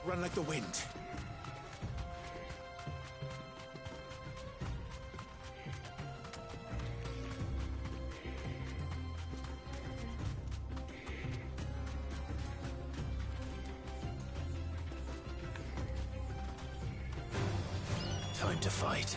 Run like the wind. Time to fight.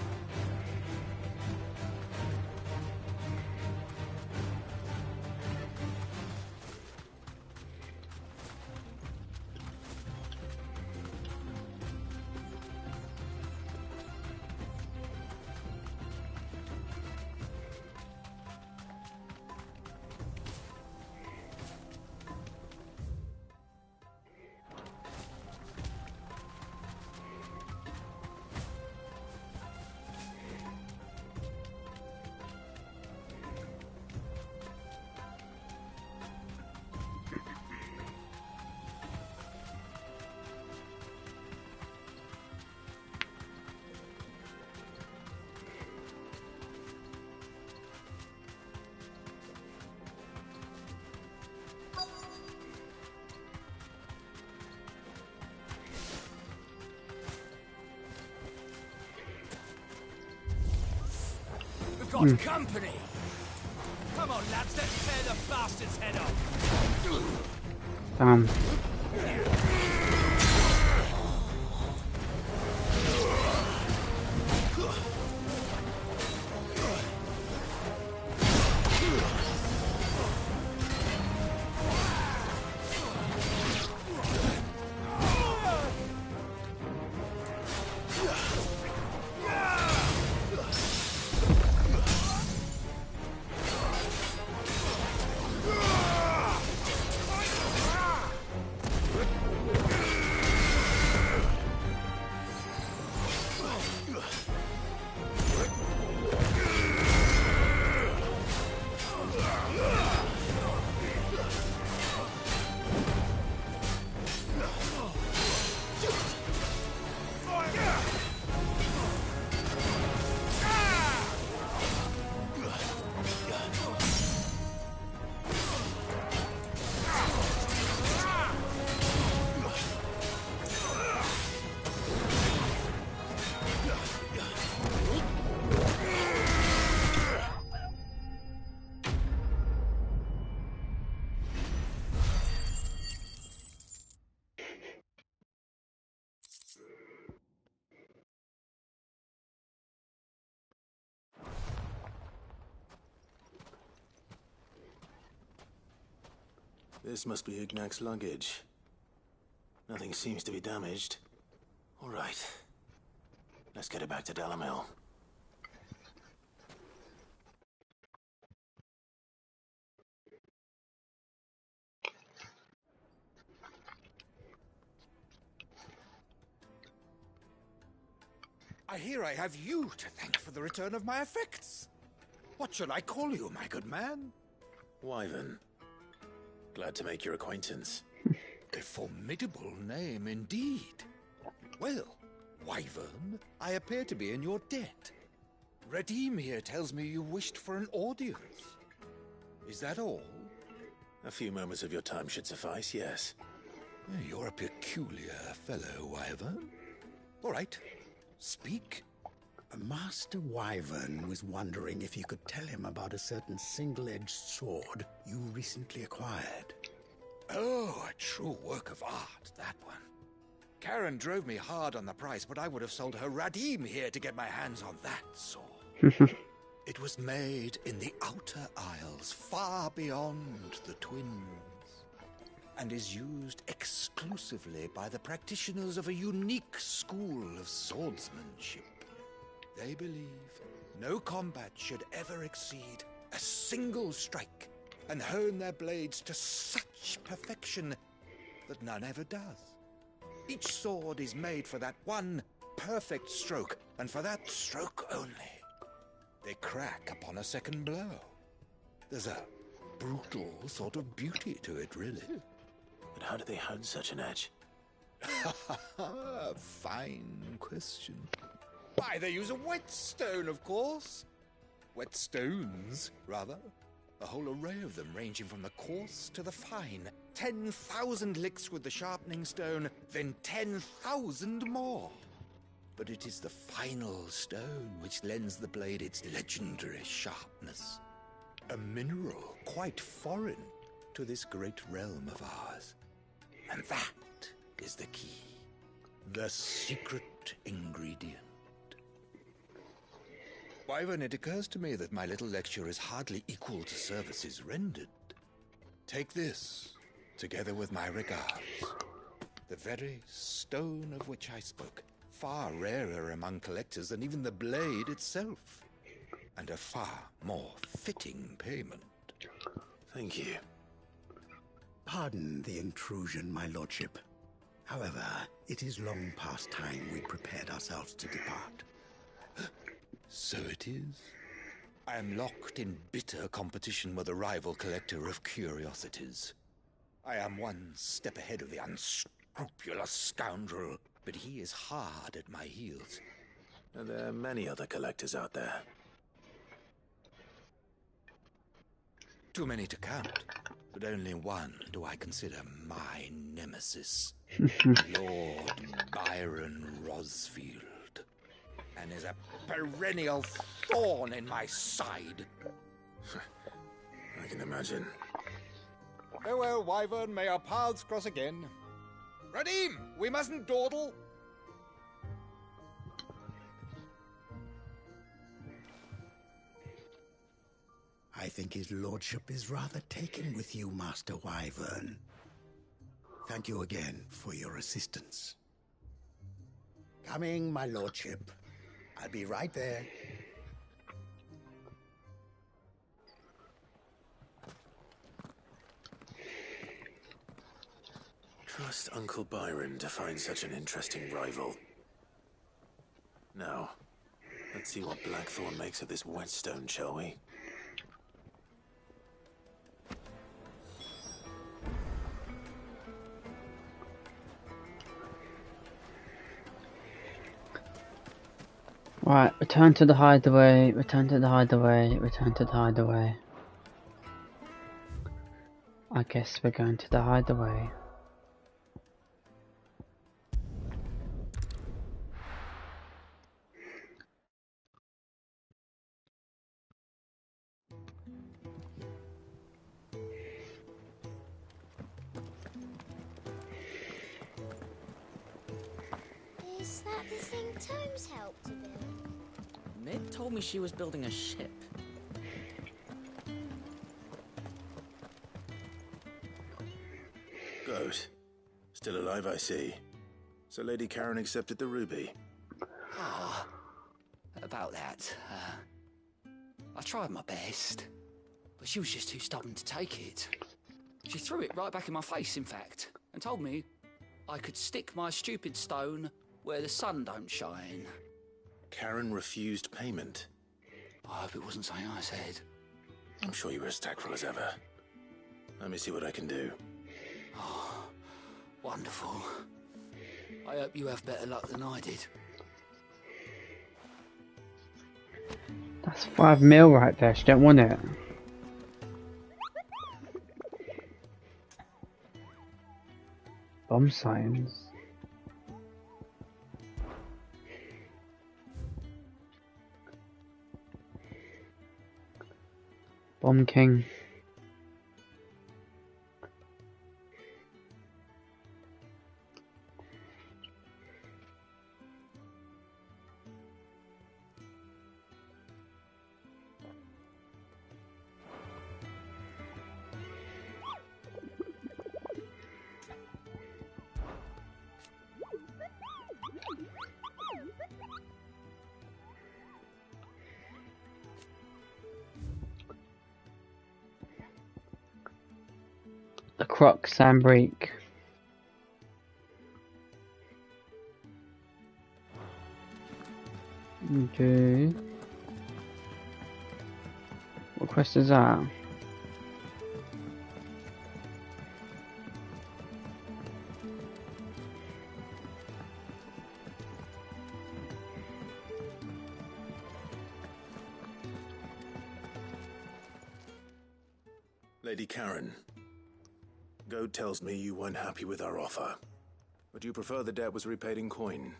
Got company! Come on, lads, let's tear the bastard's head off! تمام. This must be Ignac's luggage. Nothing seems to be damaged. All right. Let's get it back to Dalimil. I hear I have you to thank for the return of my effects. What shall I call you, my good man? Wyvern. Glad to make your acquaintance. A formidable name indeed. Well, Wyvern, I appear to be in your debt. Redeem here tells me you wished for an audience. Is that all? A few moments of your time should suffice, yes. You're a peculiar fellow, Wyvern. All right, speak. Master Wyvern was wondering if you could tell him about a certain single-edged sword you recently acquired. Oh, a true work of art, that one. Karen drove me hard on the price, but I would have sold her Radim here to get my hands on that sword. It was made in the Outer Isles, far beyond the Twins, and is used exclusively by the practitioners of a unique school of swordsmanship. They believe no combat should ever exceed a single strike, and hone their blades to such perfection that none ever does. Each sword is made for that one perfect stroke, and for that stroke only. They crack upon a second blow. There's a brutal sort of beauty to it, really. But how do they hone such an edge? Fine question. Why, they use a whetstone, of course. Whetstones, rather. A whole array of them, ranging from the coarse to the fine. 10,000 licks with the sharpening stone, then 10,000 more. But it is the final stone which lends the blade its legendary sharpness. A mineral quite foreign to this great realm of ours. And that is the key. The secret ingredient. Wyvern, it occurs to me that my little lecture is hardly equal to services rendered. Take this, together with my regards. The very stone of which I spoke, far rarer among collectors than even the blade itself, and a far more fitting payment. Thank you. Pardon the intrusion, my lordship. However, it is long past time we prepared ourselves to depart. So it is. I am locked in bitter competition with a rival collector of curiosities. I am one step ahead of the unscrupulous scoundrel, but he is hard at my heels. And there are many other collectors out there. Too many to count, but only one do I consider my nemesis. Lord Byron Rosfield. And is a perennial thorn in my side. I can imagine. Farewell, Wyvern. May our paths cross again. Radim, we mustn't dawdle. I think his lordship is rather taken with you, Master Wyvern. Thank you again for your assistance. Coming, my lordship. I'll be right there. Trust Uncle Byron to find such an interesting rival. Now, let's see what Blackthorn makes of this whetstone, shall we? Right, return to the hideaway, return to the hideaway, return to the hideaway. I guess we're going to the hideaway. Is that the thing Tomes helped to build? Ned told me she was building a ship. Goat. Still alive, I see. So Lady Karen accepted the ruby. Ah, about that. I tried my best, but she was just too stubborn to take it. She threw it right back in my face, in fact, and told me I could stick my stupid stone where the sun don't shine. Karen refused payment. I hope it wasn't something I said. I'm sure you were as tactful as ever. Let me see what I can do. Oh, wonderful. I hope you have better luck than I did. That's 5 mil right there, she don't want it. Bomb signs. Bomb King. The Croc Sandbreak. Okay. What quest is that? Lady Karen, Goad tells me you weren't happy with our offer. Would you prefer the debt was repaid in coin?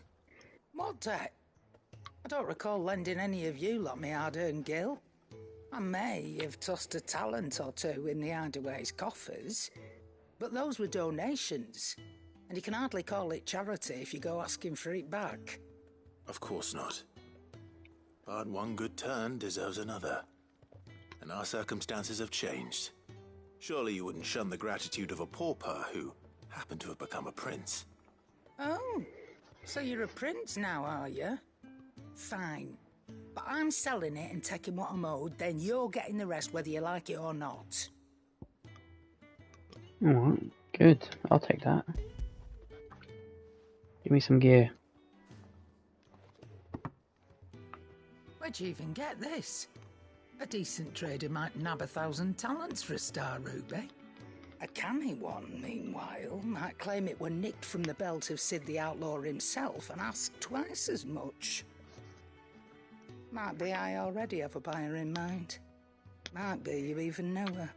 What debt? I don't recall lending any of you lot me hard-earned gil. I may have tossed a talent or two in the Hideaway's coffers, but those were donations, and you can hardly call it charity if you go asking for it back. Of course not. But one good turn deserves another. And our circumstances have changed. Surely you wouldn't shun the gratitude of a pauper who happened to have become a prince. Oh, so you're a prince now, are you? Fine. But I'm selling it and taking what I'm owed, then you're getting the rest whether you like it or not. Alright, good. I'll take that. Give me some gear. Where'd you even get this? A decent trader might nab 1,000 talents for a star ruby. A canny one, meanwhile, might claim it were nicked from the belt of Sid the Outlaw himself and ask twice as much. Might be I already have a buyer in mind. Might be you even know her.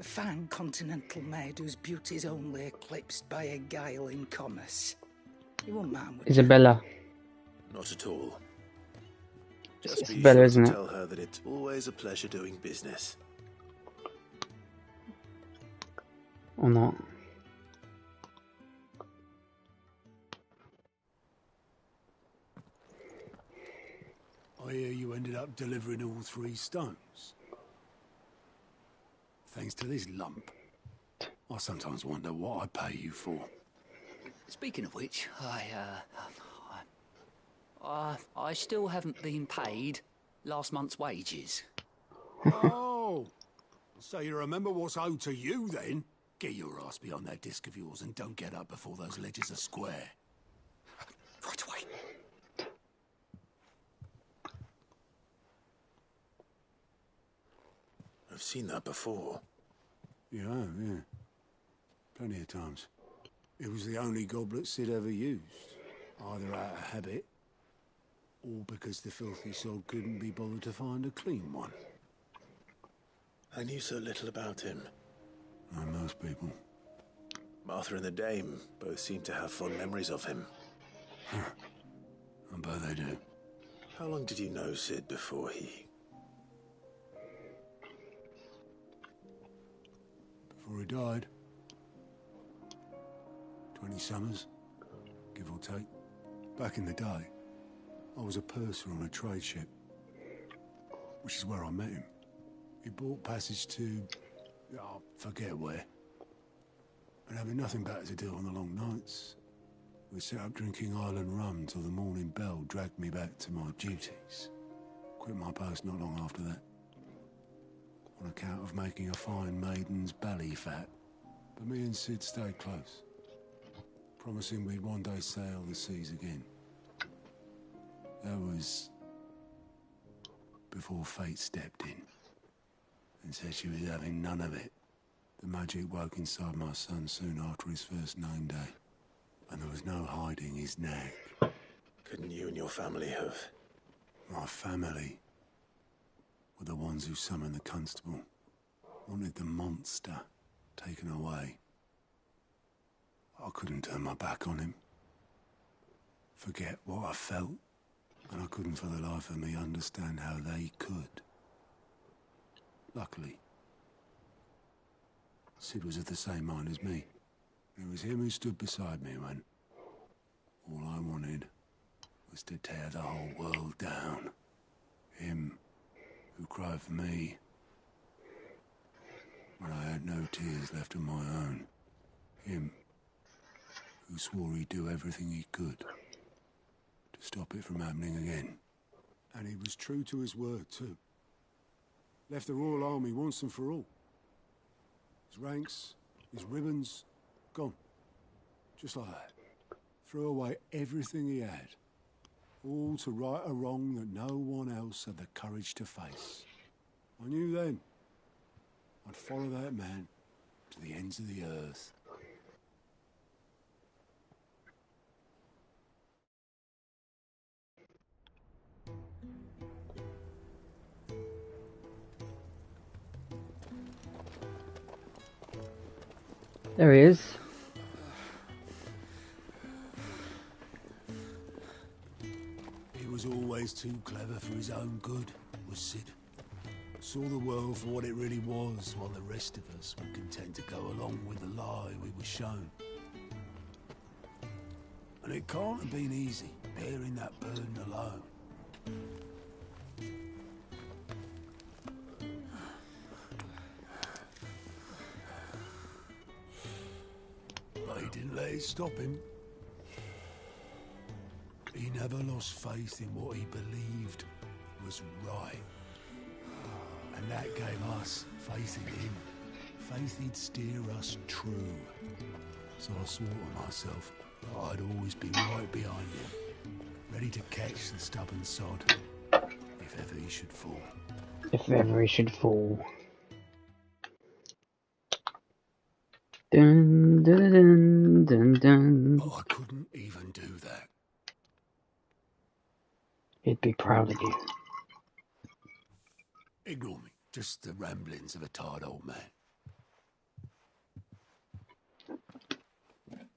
A fine continental maid whose beauty's only eclipsed by a guile in commerce. You won't mind, would you? Isabella. Not at all. Just be Isabella, sure isn't to it? tell her that it's always a pleasure doing business. Or not. I hear you ended up delivering all 3 stones. Thanks to this lump. I sometimes wonder what I pay you for. Speaking of which, I still haven't been paid last month's wages. Oh, so you remember what's owed to you then? Get your ass behind that disc of yours and don't get up before those ledgers are square. Right away. I've seen that before. You have, yeah. Plenty of times. It was the only goblet Sid ever used. Either out of habit, or because the filthy soul couldn't be bothered to find a clean one. I knew so little about him. Like most people. Martha and the Dame both seem to have fond memories of him. I bet they do. How long did you know Sid before he... Before he died. 20 summers, give or take. Back in the day, I was a purser on a trade ship, which is where I met him. He bought passage to... I forget where. And having nothing better to do on the long nights, we set up drinking island rum till the morning bell dragged me back to my duties. Quit my post not long after that. On account of making a fine maiden's belly fat. But me and Sid stayed close, promising we'd one day sail the seas again. That was before fate stepped in and said she was having none of it. The magic woke inside my son soon after his first name day, and there was no hiding his nag. Couldn't you and your family have... My family were the ones who summoned the constable, wanted the monster taken away. I couldn't turn my back on him, forget what I felt, and I couldn't for the life of me understand how they could. Luckily, Sid was of the same mind as me. It was him who stood beside me when all I wanted was to tear the whole world down. Him who cried for me when I had no tears left of my own. Him who swore he'd do everything he could to stop it from happening again. And he was true to his word, too. Left the Royal Army once and for all. His ranks, his ribbons, gone. Just like that. Threw away everything he had. All to right a wrong that no one else had the courage to face. I knew then I'd follow that man to the ends of the earth. There he is. He was always too clever for his own good, was Sid. Saw the world for what it really was, while the rest of us were content to go along with the lie we were shown. And it can't have been easy, bearing that burden alone. But he didn't let it stop him. He never lost faith in what he believed was right. And that gave us faith in him. Faith he'd steer us true. So I swore to myself that I'd always be right behind him, ready to catch the stubborn sod, if ever he should fall. If ever he should fall. Dun dun dun dun dun. But I couldn't even do that. He'd be proud of you. Ignore me. Just the ramblings of a tired old man.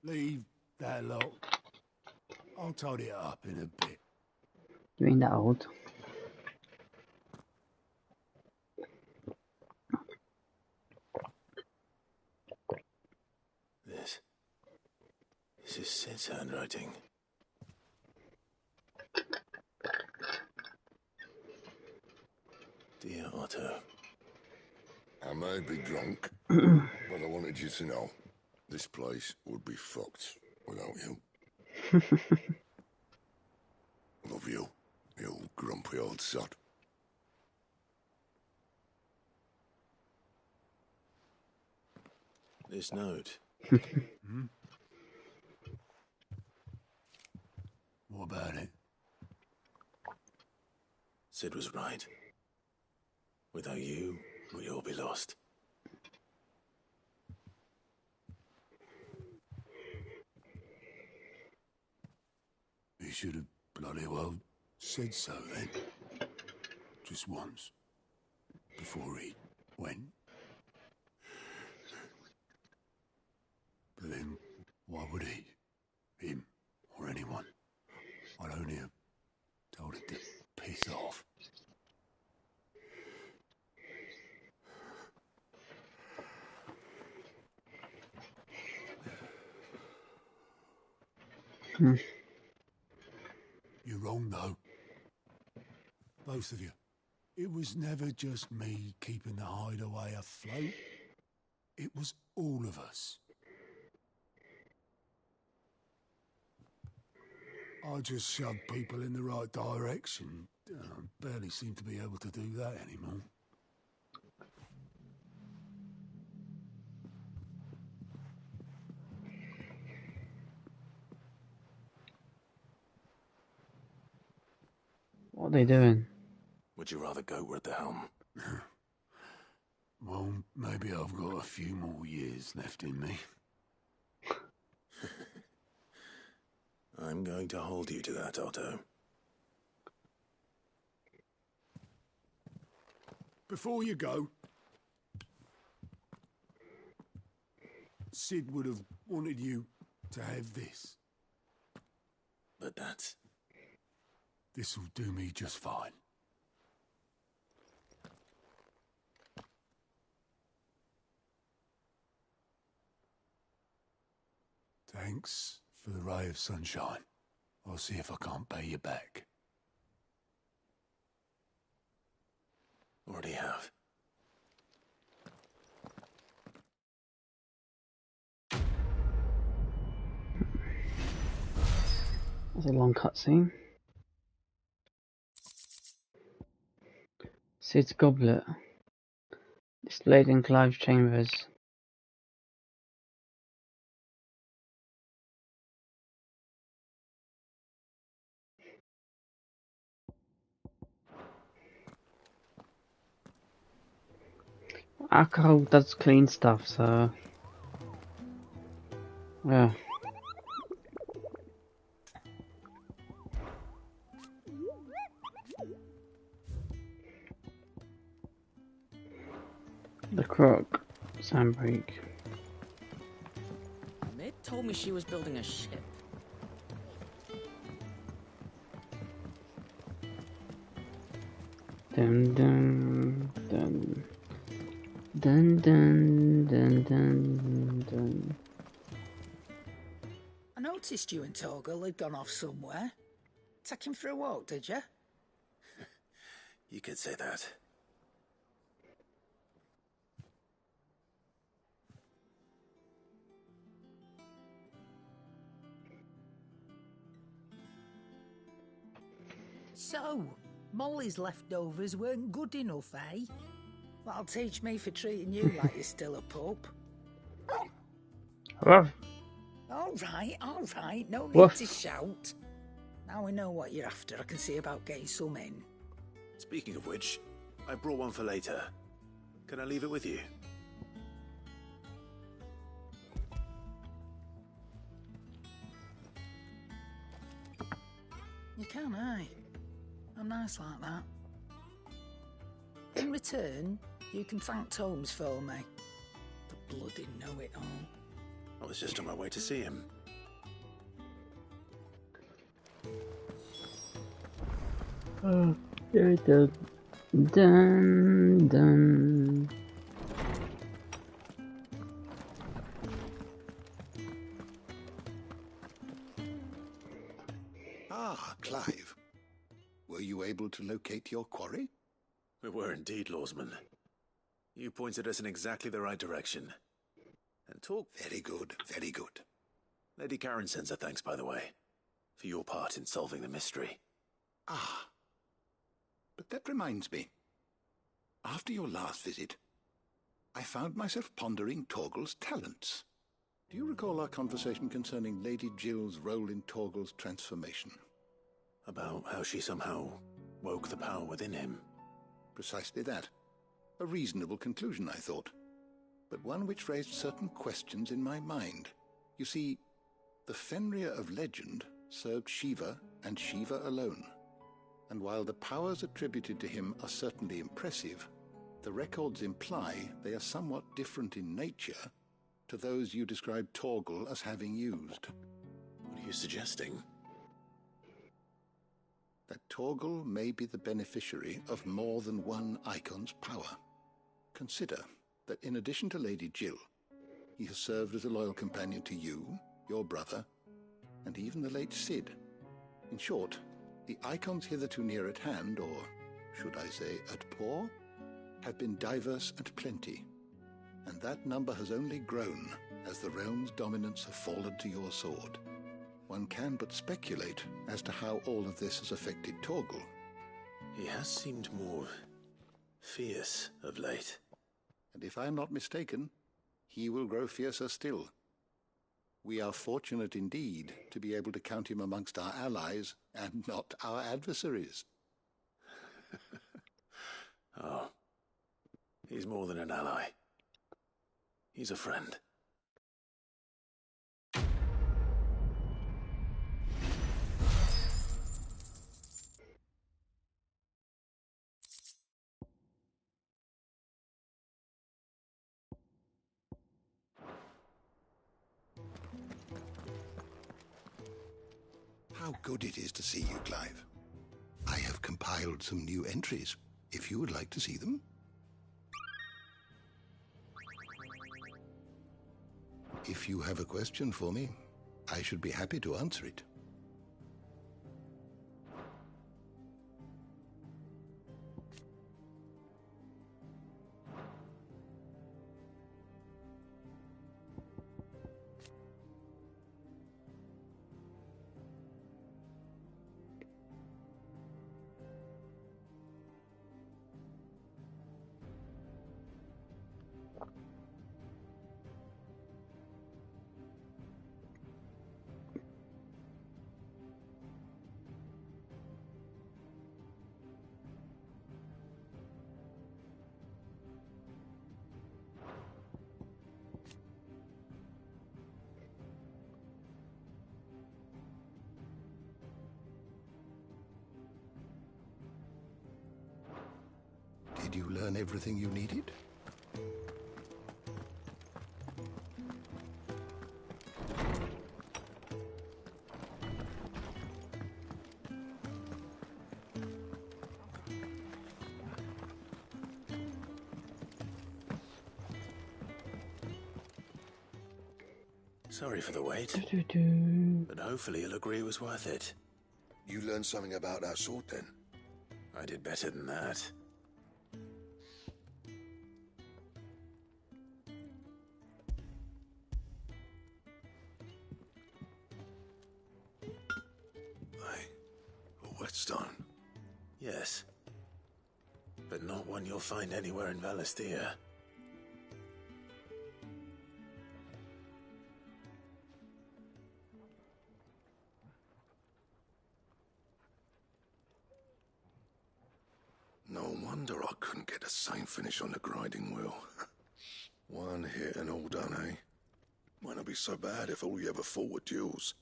Leave that lot. I'll tidy it up in a bit. You ain't that old. This is Sid's handwriting. Dear Otto. I may be drunk, but I wanted you to know this place would be fucked without you. Love you, you old grumpy old sod. This note. Hmm? What about it? Sid was right. Without you, we'd all be lost. He should have bloody well said so then. Just once. Before he went. But then, why would he? Him, or anyone? I'd only have told it to piss off. You're wrong, though. Both of you. It was never just me keeping the hideaway afloat. It was all of us. I just shoved people in the right direction. I barely seem to be able to do that anymore. What are they doing? Would you rather go were at the helm? Well, maybe I've got a few more years left in me. I'm going to hold you to that, Otto. Before you go, Sid would have wanted you to have this. But that's... This'll do me just fine. Thanks for the ray of sunshine. I'll see if I can't pay you back. Already have. That's a long cutscene. Sid's goblet. Displayed in Clive's chambers. Alcohol does clean stuff, so... yeah. The crook, Sandbreak. told me she was building a ship. Dun dun dun. Dun dun dun dun dun. I noticed you and Torgal had gone off somewhere. Take him for a walk, did you? You could say that. So, Molly's leftovers weren't good enough, eh? That'll teach me for treating you like you're still a pup. Ruff. All right, no need Woof. to shout. Now we know what you're after, I can see about getting some in. Speaking of which, I brought one for later. Can I leave it with you? You can, aye. I'm nice like that. In return, you can thank Tomes for me. The bloody know-it-all. I was just on my way to see him. Oh, dun dun dun. Ah, Clive. Were you able to locate your quarry? We were indeed, Lawsman. You pointed us in exactly the right direction. And talk... Very good, very good. Lady Karen sends her thanks, by the way, for your part in solving the mystery. Ah. But that reminds me. After your last visit, I found myself pondering Torgal's talents. Do you recall our conversation concerning Lady Jill's role in Torgal's transformation? About how she somehow woke the power within him. Precisely that. A reasonable conclusion, I thought. But one which raised certain questions in my mind. You see, the Fenrir of legend served Shiva and Shiva alone. And while the powers attributed to him are certainly impressive, the records imply they are somewhat different in nature to those you described Torgal as having used. What are you suggesting? That Torgal may be the beneficiary of more than one Icon's power. Consider that in addition to Lady Jill, he has served as a loyal companion to you, your brother, and even the late Cid. In short, the Icons hitherto near at hand, or should I say at paw, have been diverse and plenty, and that number has only grown as the realm's dominance have fallen to your sword. One can but speculate as to how all of this has affected Torgal. He has seemed more fierce of late. And if I am not mistaken, he will grow fiercer still. We are fortunate indeed to be able to count him amongst our allies and not our adversaries. Oh, he's more than an ally. He's a friend. How good it is to see you, Clive. I have compiled some new entries, if you would like to see them. If you have a question for me, I should be happy to answer it. Did you learn everything you needed? Sorry for the wait, Do-do-do. but hopefully you'll agree it was worth it. You learned something about that sword then? I did better than that. A whetstone? Yes. But not one you'll find anywhere in Valisthea. No wonder I couldn't get the same finish on the grinding wheel. One hit and all done, eh? Might not be so bad if all you ever fought were duels.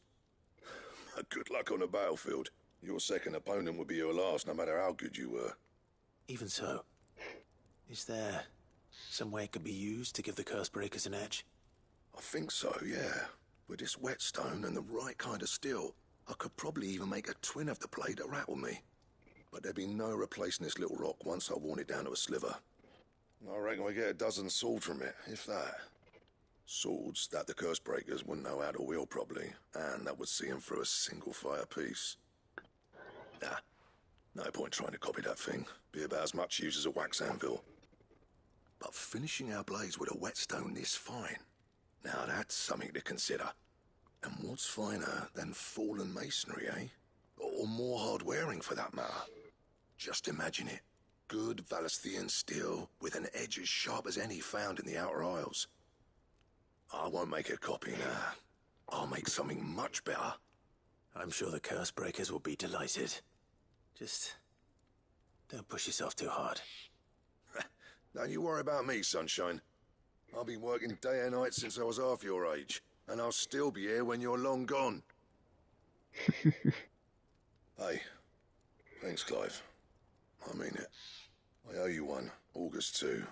Good luck on the battlefield. Your second opponent would be your last, no matter how good you were. Even so, is there some way it could be used to give the Cursebreakers an edge? I think so, yeah. With this whetstone and the right kind of steel, I could probably even make a twin of the blade that rattled me. But there'd be no replacing this little rock once I worn it down to a sliver. I reckon we get a dozen swords from it, if that. Swords that the Cursebreakers wouldn't know how to wield properly, and that would see them through a single fire piece. Nah, no point trying to copy that thing. Be about as much use as a wax anvil. But finishing our blades with a whetstone this fine, now that's something to consider. And what's finer than fallen masonry, eh? Or more hard-wearing, for that matter. Just imagine it. Good Valisthean steel with an edge as sharp as any found in the Outer Isles. I won't make a copy now. I'll make something much better. I'm sure the Cursebreakers will be delighted. Just don't push yourself too hard. Don't you worry about me, sunshine. I've been working day and night since I was half your age, and I'll still be here when you're long gone. Hey, thanks, Clive. I mean it. I owe you one, August too.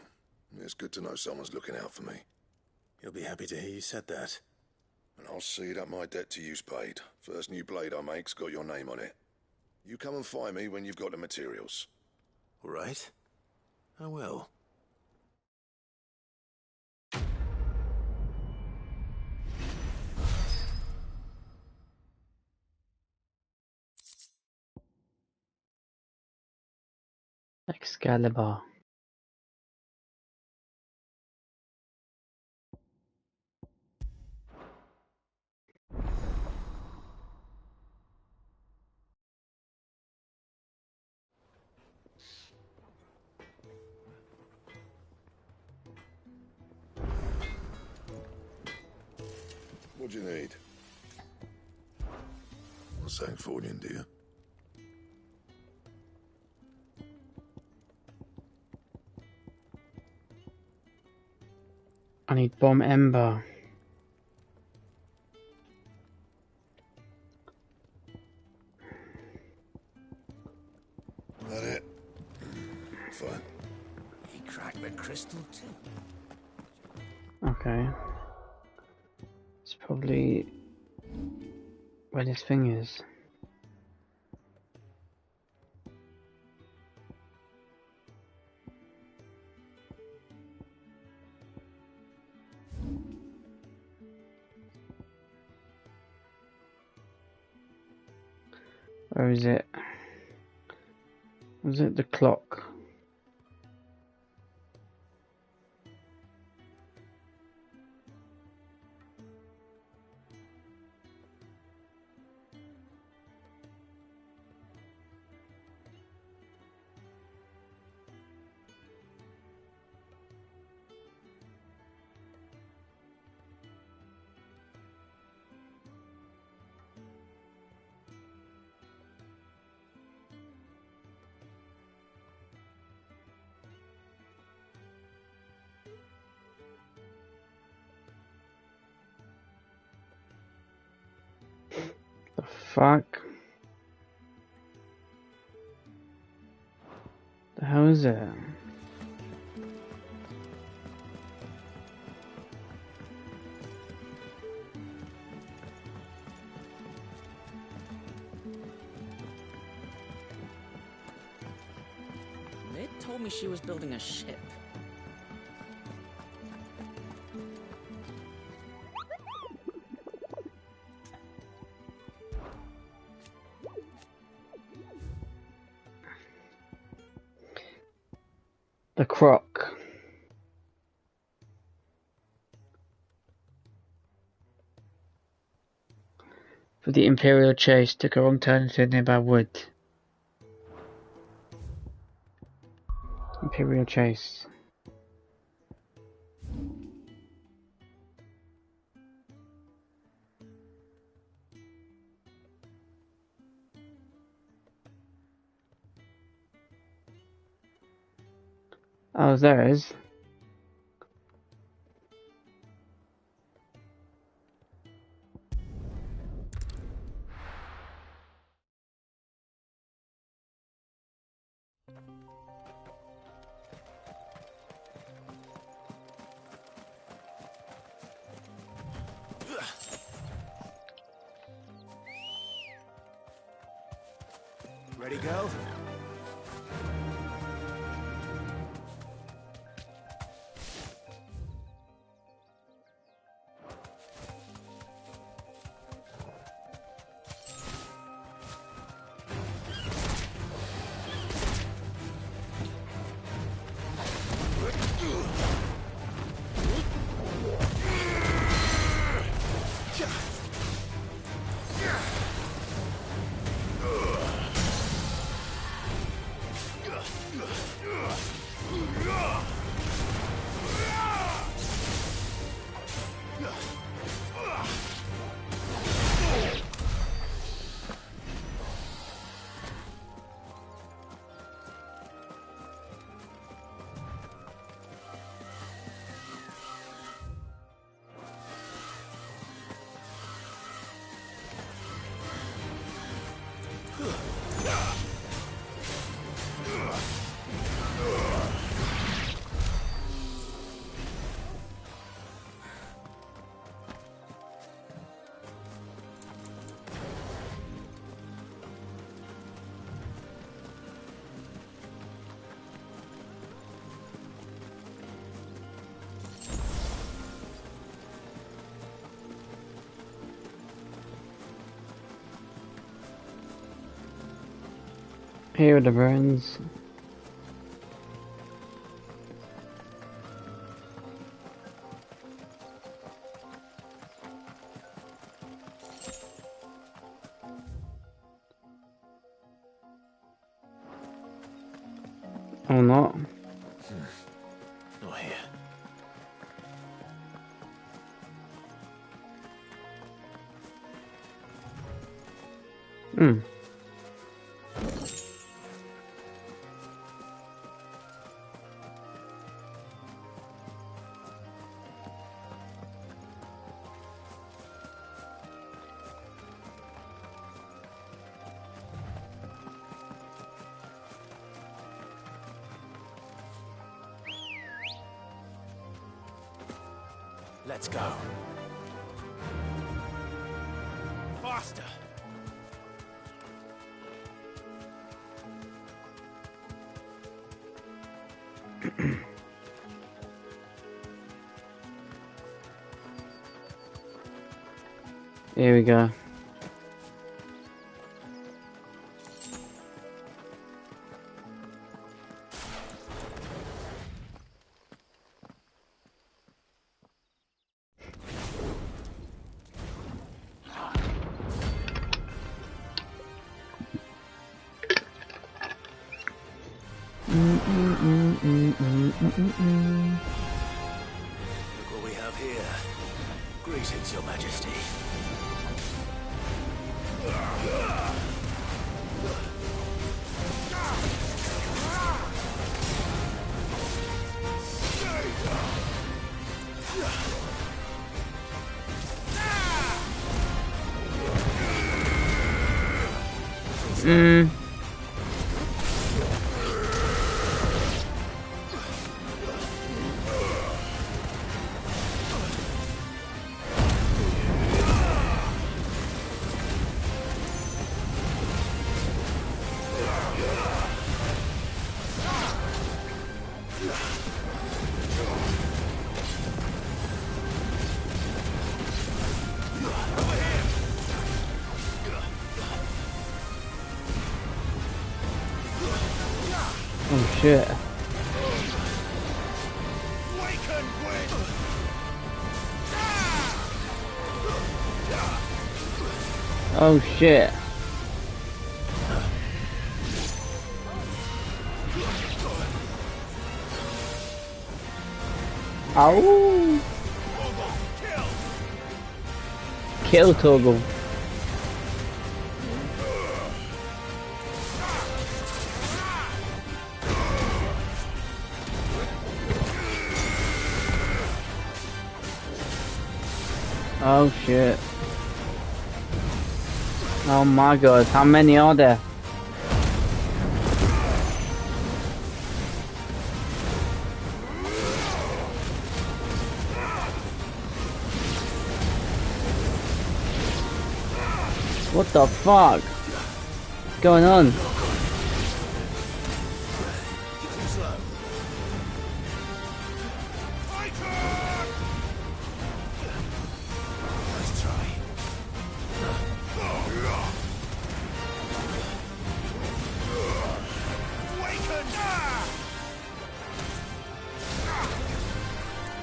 It's good to know someone's looking out for me. You'll be happy to hear you said that. And I'll see that my debt to you's paid. First new blade I make's got your name on it. You come and find me when you've got the materials. All right. I will. Excalibur. What do you need? Not saying fortune, do you? I need bomb ember. That it? Fine. He cracked the crystal too. Okay. It's probably where this thing is. Where is it? Was it the clock? The fuck? The hell is it? Nid told me she was building a ship. The Croc. For the Imperial chase, took a wrong turn into a nearby wood. Imperial chase. Oh, there it is. Ready, go? Here are the ruins. Or not. Not here. Hmm. Let's go. Faster! Here we go. Look what we have here. Greetings, Your Majesty. Oh shit. Oh shit. Ow! Kill Torgal. Oh shit. Oh my god, how many are there? What the fuck? What's going on?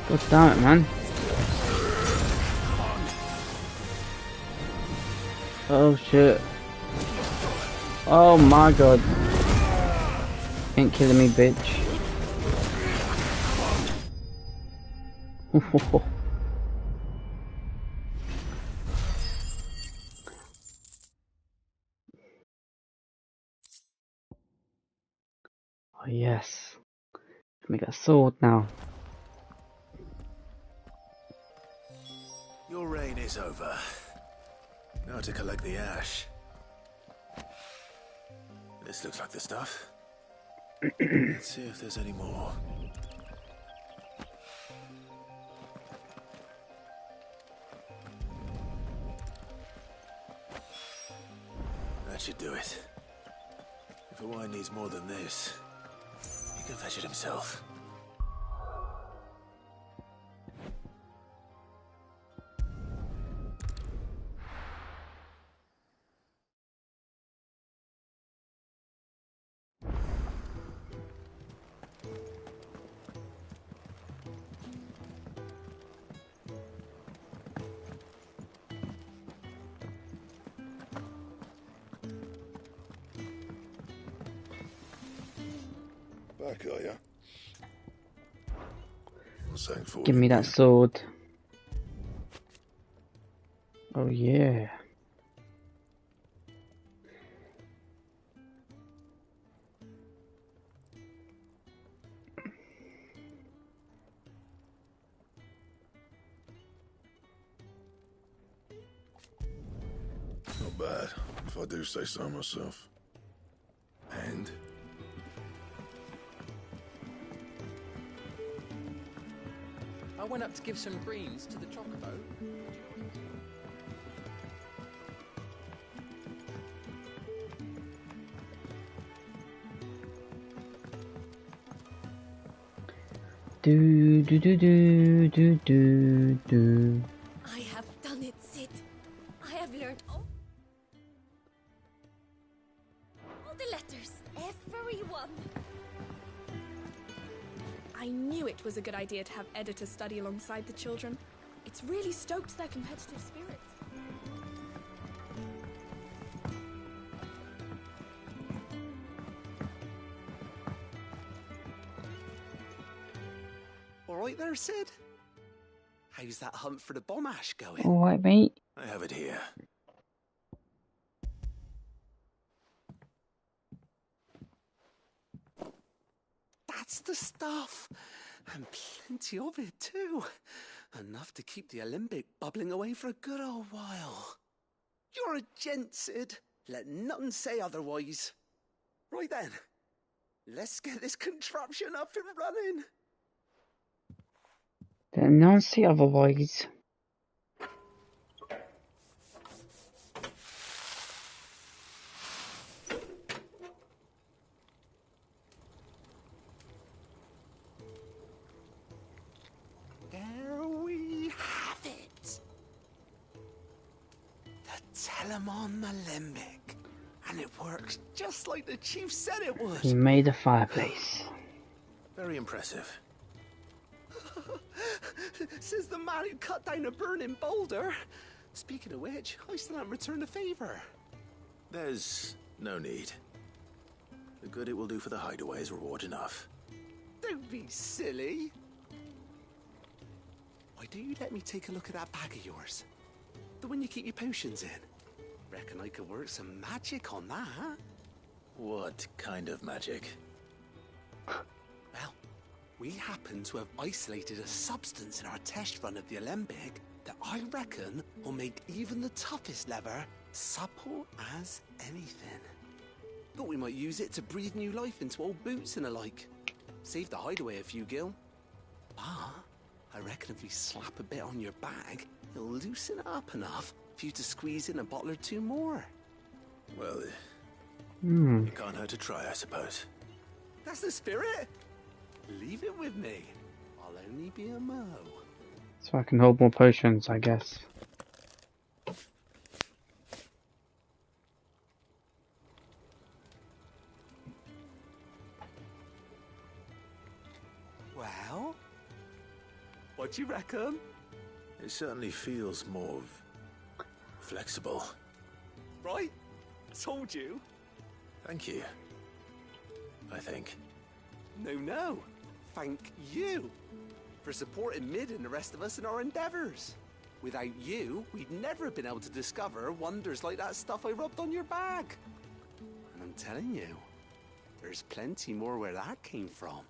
God damn it, man. Oh shit. Oh my god. Ain't killing me, bitch. Oh yes. We got a sword now. Your reign is over. Now to collect the ash. This looks like the stuff. Let's see if there's any more. That should do it. If Owain needs more than this, he can fetch it himself. Back, are ya? Give me that sword. Oh yeah. Not bad, if I do say so myself. And? I went up to give some greens to the chocobo. Do do do do do do do. I have done it, Sid. I have learned all the letters, every one. I knew it was a good idea to have editors study alongside the children. It's really stoked their competitive spirit. All right there, Sid? How's that hunt for the bomb ash going? Alright, mate. I have it here. That's the stuff. And plenty of it, too. Enough to keep the Olympic bubbling away for a good old while. You're a gent, Sid. Let none say otherwise. Right then, let's get this contraption up and running. Let none say otherwise. There we have it. The Telemon Alembic. And it works just like the chief said it would. He made a fireplace. Very impressive. Says the man who cut down a burning boulder. Speaking of which, I still haven't returned the favor. There's no need. The good it will do for the hideaway is reward enough. Don't be silly. Why don't you let me take a look at that bag of yours? The one you keep your potions in. Reckon I could work some magic on that. What kind of magic? Well, we happen to have isolated a substance in our test run of the Alembic that I reckon will make even the toughest leather supple as anything. Thought we might use it to breathe new life into old boots and the like. Save the hideaway a few gil. But I reckon if we slap a bit on your bag, it'll loosen it up enough for you to squeeze in a bottle or two more. Well, it can't hurt to try, I suppose. That's the spirit. Leave it with me. I'll only be a mo. So I can hold more potions, I guess. Well, what do you reckon? It certainly feels more flexible. Right? Told you. Thank you. I think. No. Thank you for supporting Mid and the rest of us in our endeavors. Without you, we'd never have been able to discover wonders like that stuff I rubbed on your bag. And I'm telling you, there's plenty more where that came from.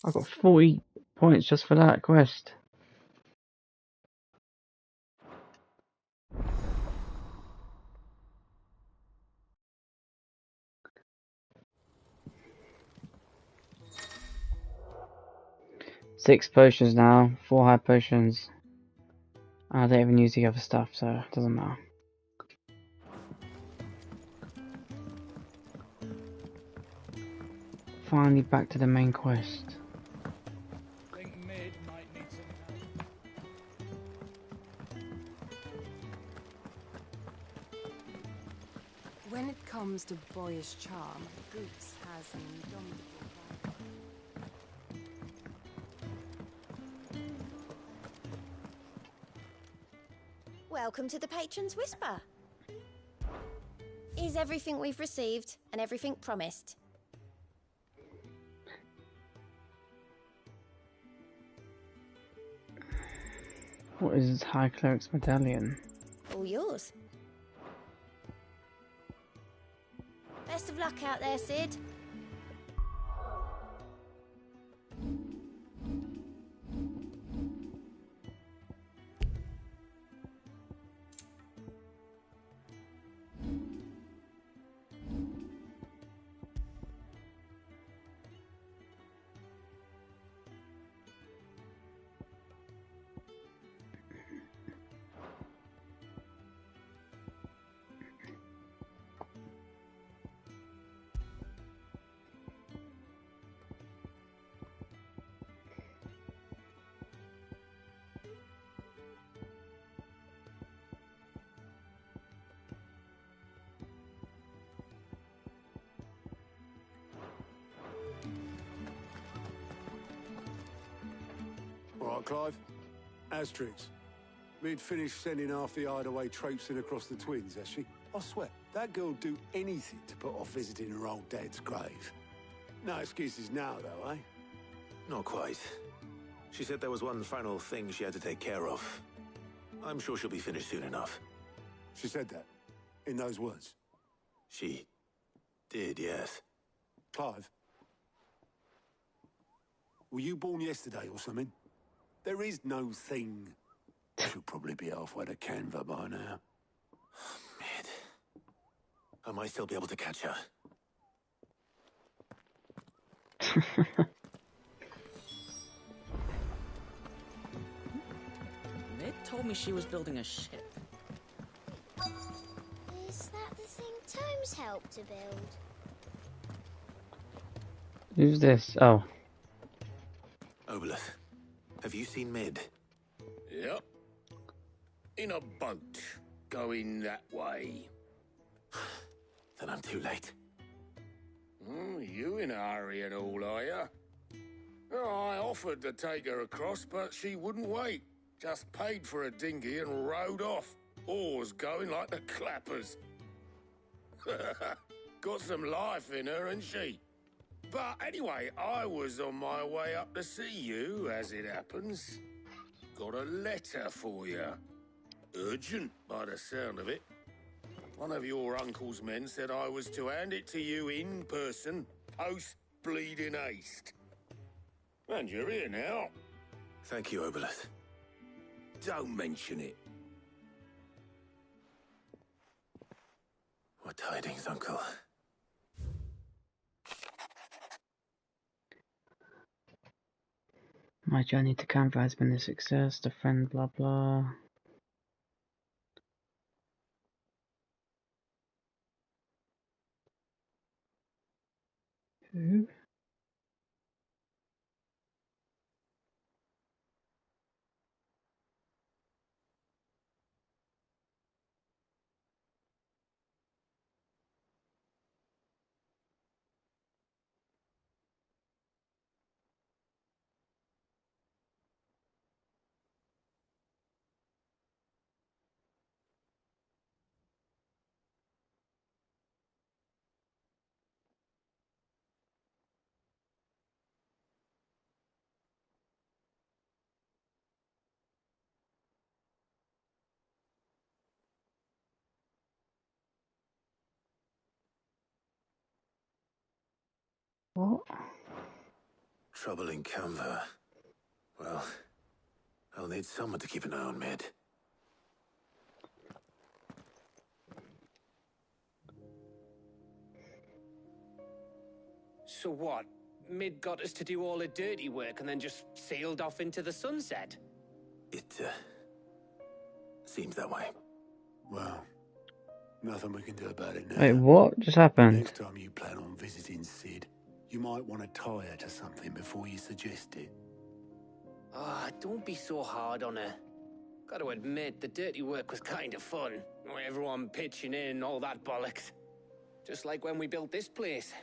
I got 40 points just for that quest. Six potions now, 4 high potions. I don't even use the other stuff, so it doesn't matter. Finally back to the main quest. Think Mid might need some help. When it comes to boyish charm, Goose has an indomitable rival. Welcome to the Patron's Whisper. Is everything we've received and everything promised? What is this High Cleric's medallion? All yours. Best of luck out there, Sid. All right, Clive. Asterix. Mid finished sending half the hideaway traipsing across the twins, has she? I swear, that girl'd do anything to put off visiting her old dad's grave. No excuses now, though, eh? Not quite. She said there was one final thing she had to take care of. I'm sure she'll be finished soon enough. She said that? In those words? She did, yes. Clive? Were you born yesterday or something? There is no thing. She'll probably be halfway to Canva by now. Mid. I might still be able to catch her. Mid told me she was building a ship. Is that the thing Tomes helped to build? Who's this? Oh. Oboleth, have you seen Mid? Yep. In a boat, going that way. Then I'm too late. You in a hurry and all, are you? Oh, I offered to take her across, but she wouldn't wait. Just paid for a dinghy and rowed off. Oars going like the clappers. Got some life in her, ain't she? But anyway, I was on my way up to see you, as it happens. Got a letter for you. Urgent, by the sound of it. One of your uncle's men said I was to hand it to you in person, post-bleeding haste. And you're here now. Thank you, Oboleth. Don't mention it. What tidings, Uncle? My journey to Canva has been a success. The friend, blah blah. Who? What? Trouble in Canva. Well, I'll need someone to keep an eye on Mid. So what? Mid got us to do all the dirty work and then just sailed off into the sunset? It, seems that way. Well, nothing we can do about it now. Wait, what just happened? Next time you plan on visiting Sid, you might want to tie her to something before you suggest it. Ah, don't be so hard on her. Gotta admit, the dirty work was kind of fun. Everyone pitching in and all that bollocks. Just like when we built this place.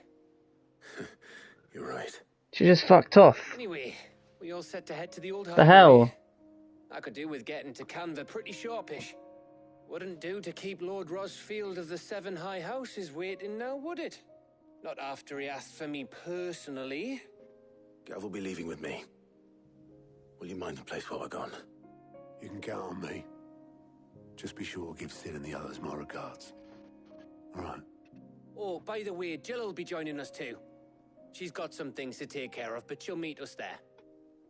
You're right. She just fucked off. Anyway, we all set to head to the old The hell? I could do with getting to Canva pretty sharpish. Wouldn't do to keep Lord Rosfield of the Seven High Houses waiting now, would it? Not after he asked for me personally. Gav will be leaving with me. Will you mind the place while we're gone? You can count on me. Just be sure to give Sid and the others my regards. All right. Oh, by the way, Jill will be joining us too. She's got some things to take care of, but she'll meet us there.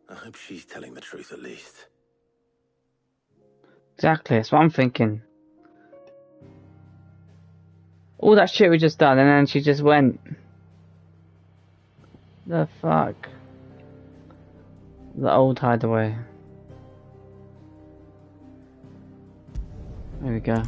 I hope she's telling the truth at least. Exactly, that's what I'm thinking. All that shit we just done, and then she just went. The fuck? The old hideaway. There we go.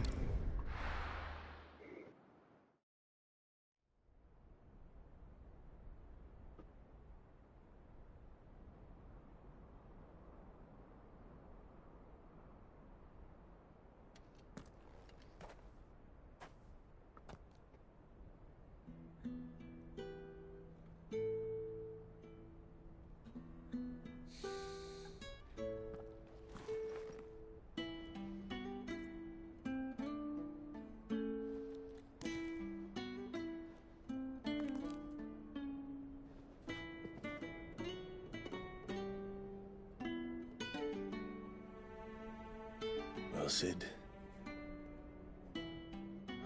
Well, Sid,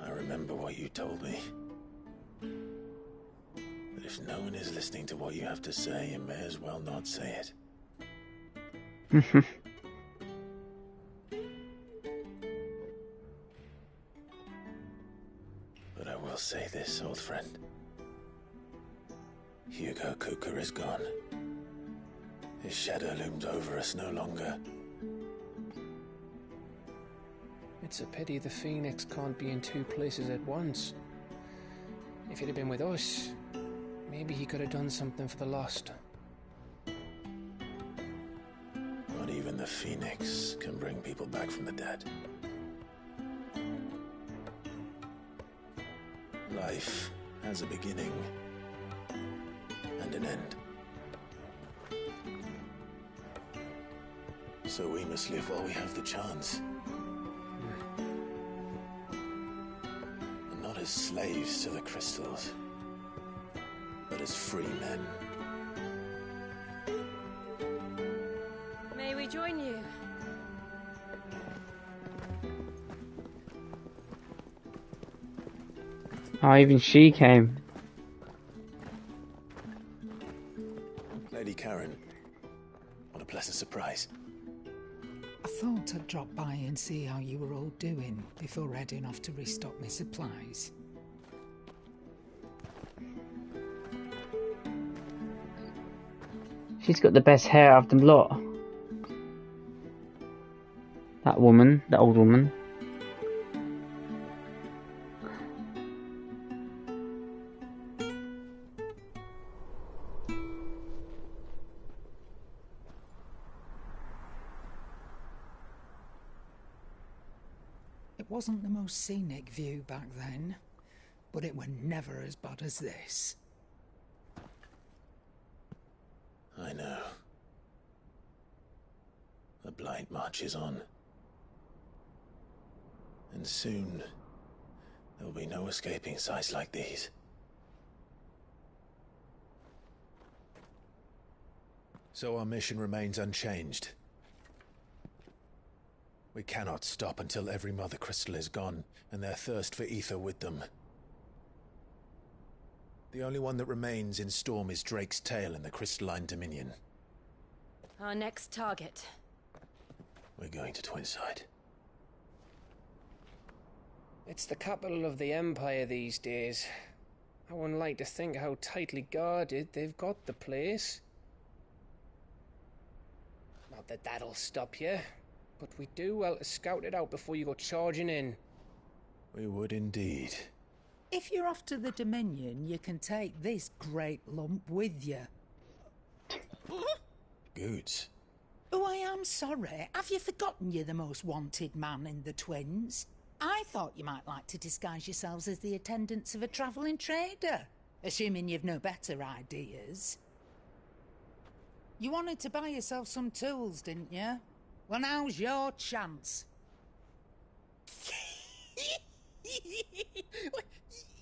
I remember what you told me. That if no one is listening to what you have to say, you may as well not say it. But I will say this, old friend. Hugo Kuka is gone. His shadow looms over us no longer. It's a pity the Phoenix can't be in two places at once. If he'd have been with us, maybe he could have done something for the lost. Not even the Phoenix can bring people back from the dead. Life has a beginning an end. So we must live while we have the chance. And not as slaves to the crystals, but as free men. May we join you? Oh, even she came. Lady Karen, what a pleasant surprise. I thought I'd drop by and see how you were all doing before heading off to restock my supplies. She's got the best hair out of the lot. That woman, the old woman. It wasn't the most scenic view back then, but it were never as bad as this. I know. The Blight marches on. And soon, there will be no escaping sights like these. So our mission remains unchanged. We cannot stop until every Mother Crystal is gone, and their thirst for ether with them. The only one that remains in Storm is Drake's Tail in the Crystalline Dominion. Our next target. We're going to Twinside. It's the capital of the Empire these days. I wouldn't like to think how tightly guarded they've got the place. Not that that'll stop you, but we do well to scout it out before you go charging in. We would indeed. If you're off to the Dominion, you can take this great lump with you. Goods. Oh, I am sorry. Have you forgotten you're the most wanted man in the Twins? I thought you might like to disguise yourselves as the attendants of a travelling trader, assuming you've no better ideas. You wanted to buy yourself some tools, didn't you? Well, now's your chance.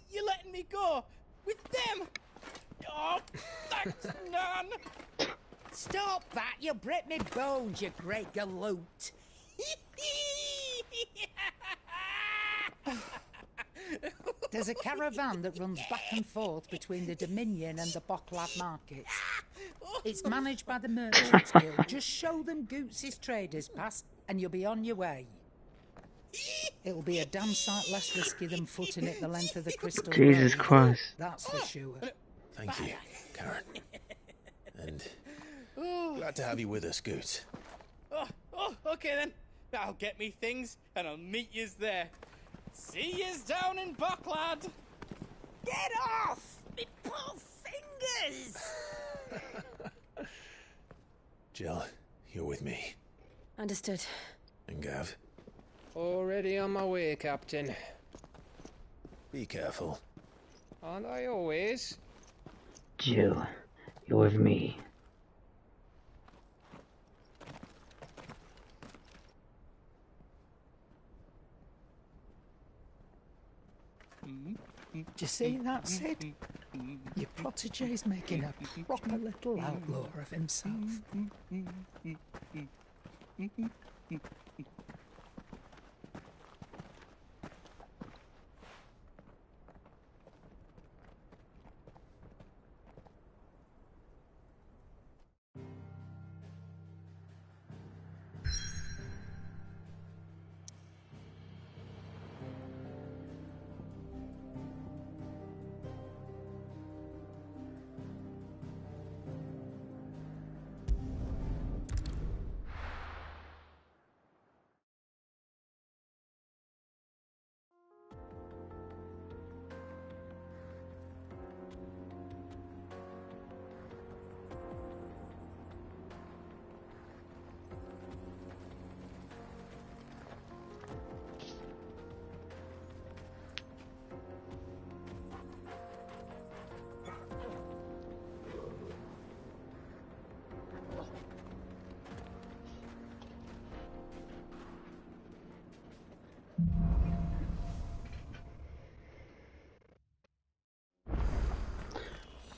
You're letting me go with them? Oh, thanks, Nan. Stop that! You'll break me bones, you great galoot. There's a caravan that runs back and forth between the Dominion and the Bocklad markets. It's managed by the Merchants Guild. Just show them Goots' traders pass and you'll be on your way. It'll be a damn sight less risky than footing it the length of the Crystal Jesus Road. Christ. That's for sure. Thank you, Karen. And glad to have you with us, Goots. Okay then. I'll get me things and I'll meet yous there. See yous down in Bocklad. Get off! Me poor fingers! Jill, you're with me. Understood. And Gav, Already on my way, Captain. be careful. Aren't I always? Jill, you're with me. Do you see that, Sid? Your protege's making a proper little outlaw of himself.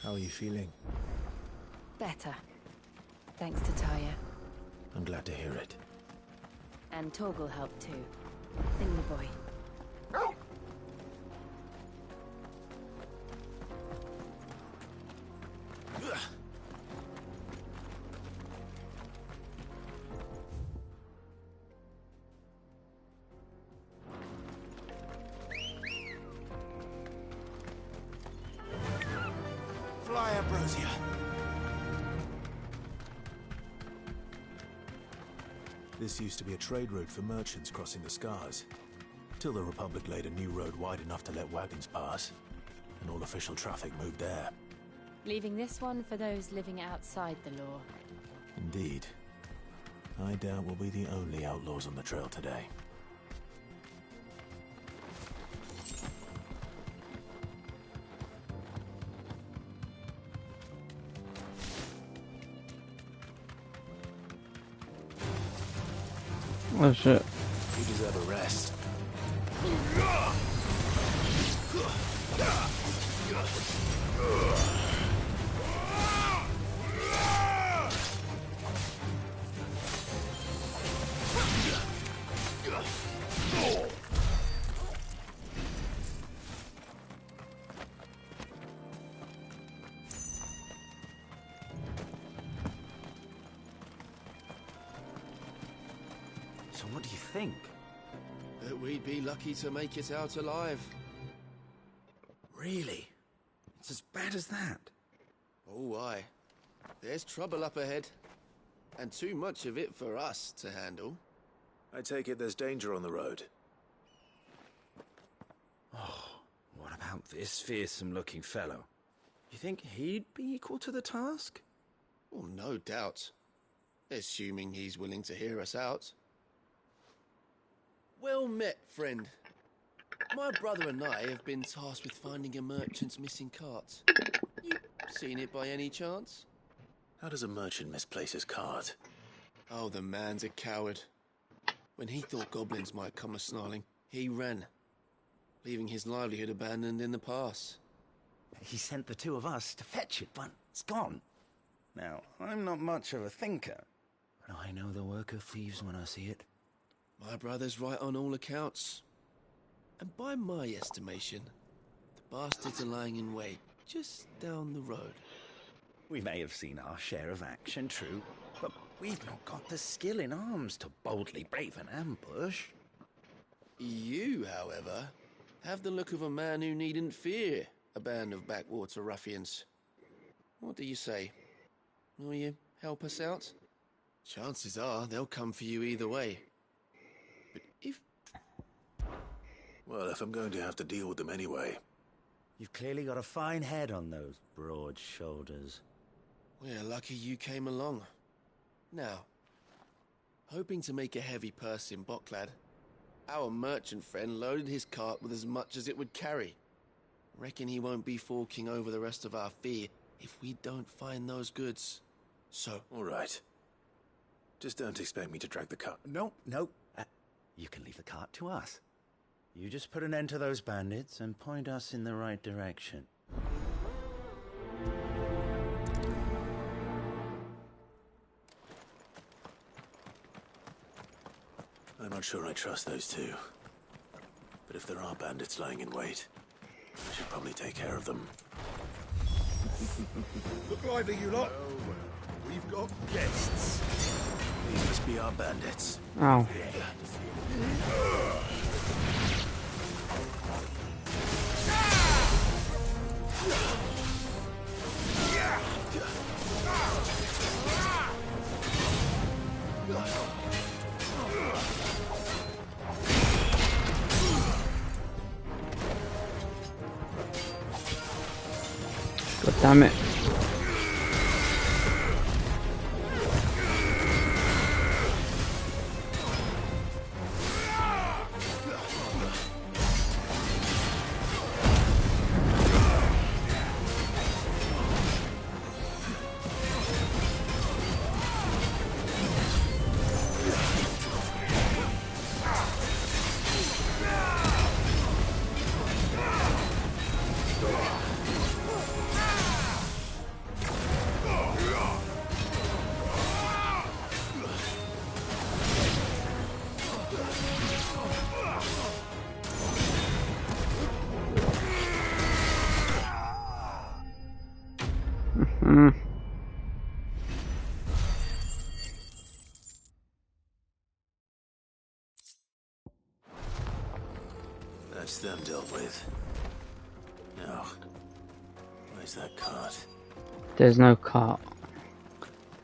How are you feeling? Better. Thanks to Taya. I'm glad to hear it. And Torgal helped too. Thingy boy. Fly, Ambrosia. This used to be a trade route for merchants crossing the Scars, till the Republic laid a new road wide enough to let wagons pass, and all official traffic moved there. Leaving this one for those living outside the law. Indeed. I doubt we'll be the only outlaws on the trail today. Oh shit. You deserve a rest. So what do you think? That we'd be lucky to make it out alive. Really? It's as bad as that? Oh, aye. There's trouble up ahead. And too much of it for us to handle. I take it there's danger on the road. Oh, what about this fearsome-looking fellow? You think he'd be equal to the task? Oh, no doubt. Assuming he's willing to hear us out. Well met, friend. My brother and I have been tasked with finding a merchant's missing cart. You seen it by any chance? How does a merchant misplace his cart? Oh, the man's a coward. When he thought goblins might come a-snarling, he ran, leaving his livelihood abandoned in the pass. He sent the two of us to fetch it, but it's gone. Now, I'm not much of a thinker, but I know the work of thieves when I see it. My brother's right on all accounts. And by my estimation, the bastards are lying in wait just down the road. We may have seen our share of action, true, but we've not got the skill in arms to boldly brave an ambush. You, however, have the look of a man who needn't fear a band of backwater ruffians. What do you say? Will you help us out? Chances are they'll come for you either way. But if... Well, if I'm going to have to deal with them anyway. You've clearly got a fine head on those broad shoulders. We're lucky you came along. Now, hoping to make a heavy purse in Boklad, our merchant friend loaded his cart with as much as it would carry. Reckon he won't be forking over the rest of our fee if we don't find those goods. So... All right. Just don't expect me to drag the cart. No. You can leave the cart to us. You just put an end to those bandits and point us in the right direction. I'm not sure I trust those two. But if there are bandits lying in wait, I should probably take care of them. Look lively, you lot. We've got guests. These must be our bandits. Ow. God damn it. Mm-hmm. That's them dealt with. Now, where's that cart? There's no cart.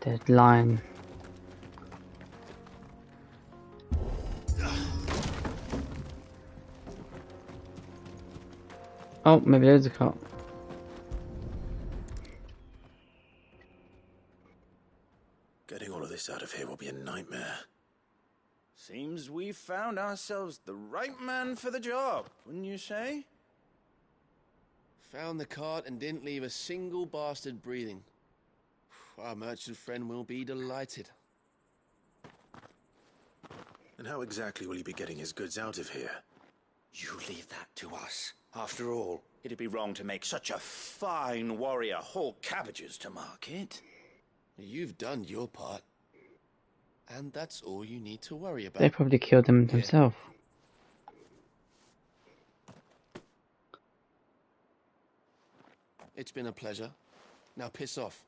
There's line. Oh, maybe there's a cart. Getting all of this out of here will be a nightmare. Seems we've found ourselves the right man for the job, wouldn't you say? Found the cart and didn't leave a single bastard breathing. Our merchant friend will be delighted. And how exactly will he be getting his goods out of here? You leave that to us. After all, it'd be wrong to make such a fine warrior haul cabbages to market. You've done your part. And that's all you need to worry about. They probably killed him themselves. It's been a pleasure. Now piss off.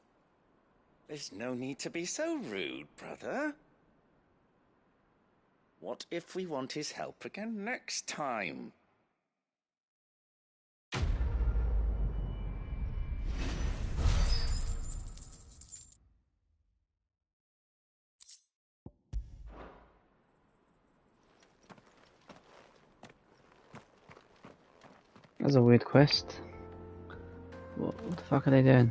There's no need to be so rude, brother. What if we want his help again next time? That's a weird quest. What the fuck are they doing?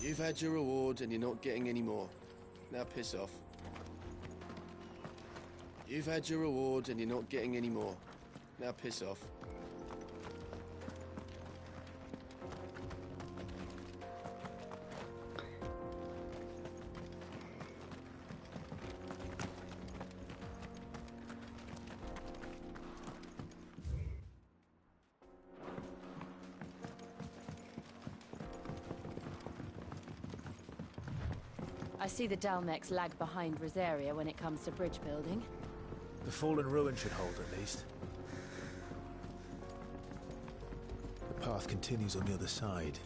You've had your rewards and you're not getting any more. Now piss off. You've had your rewards and you're not getting any more. Now piss off. I see the Dalmex lag behind Rosaria when it comes to bridge building. The fallen ruin should hold, at least. The path continues on the other side.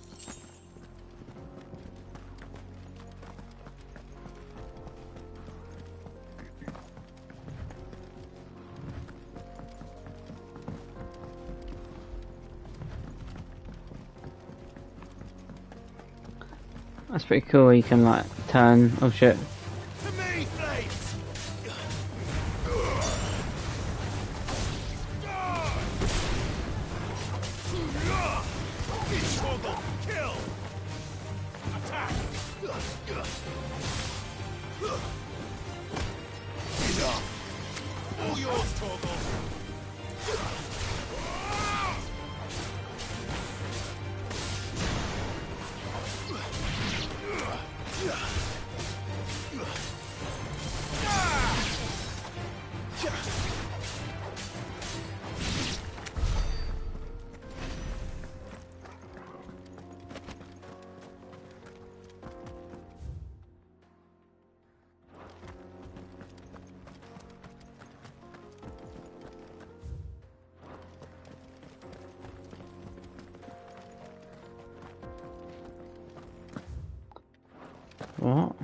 That's pretty cool. You can like turn. Oh shit. To me, Blades! Struggle, kill! Attack! Enough! All yours, Torgal! What?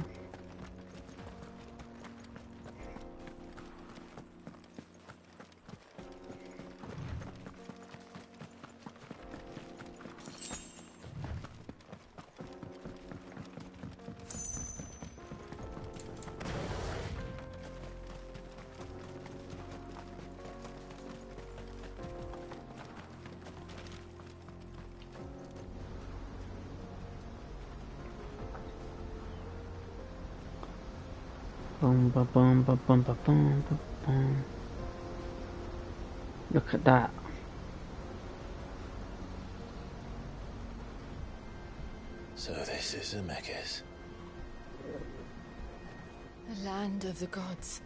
Boom, ba, boom, ba, boom, ba, boom, ba, boom. Look at that. So this is Zemeckis. The land of the gods.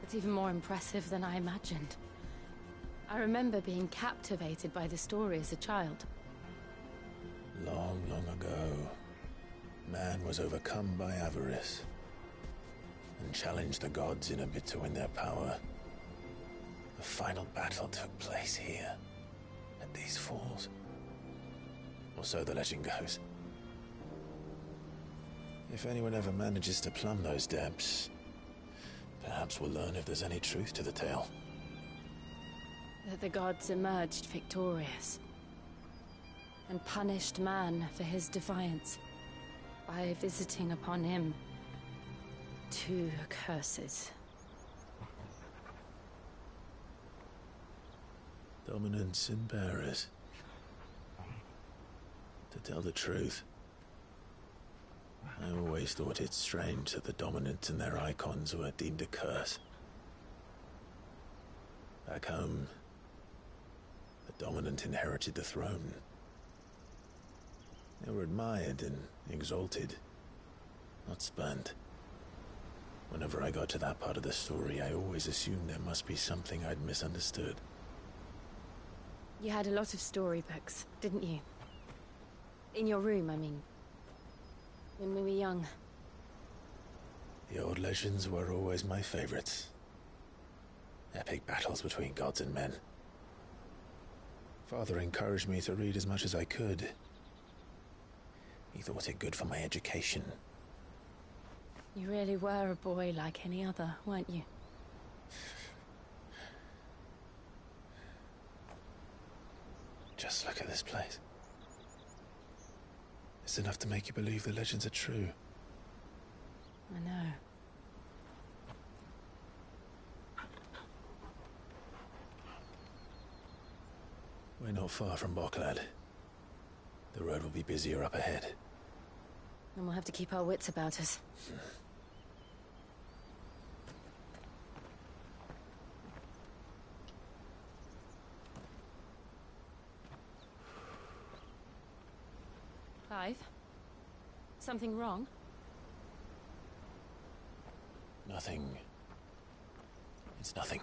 It's even more impressive than I imagined. I remember being captivated by the story as a child. Long, long ago, man was overcome by avarice and challenged the gods in a bid to win their power. The final battle took place here, at these falls. Or so the legend goes. If anyone ever manages to plumb those depths, perhaps we'll learn if there's any truth to the tale. That the gods emerged victorious and punished man for his defiance by visiting upon him 2 curses. Dominants and bearers. To tell the truth, I always thought it strange that the dominants and their icons were deemed a curse. Back home, the dominant inherited the throne. They were admired and exalted, not spurned. Whenever I got to that part of the story, I always assumed there must be something I'd misunderstood. You had a lot of storybooks, didn't you? In your room, I mean. When we were young. The old legends were always my favorites. Epic battles between gods and men. Father encouraged me to read as much as I could. He thought it good for my education. You really were a boy like any other, weren't you? Just look at this place. It's enough to make you believe the legends are true. I know. We're not far from Boklad. The road will be busier up ahead. And we'll have to keep our wits about us. Clive? Something wrong? Nothing. It's nothing.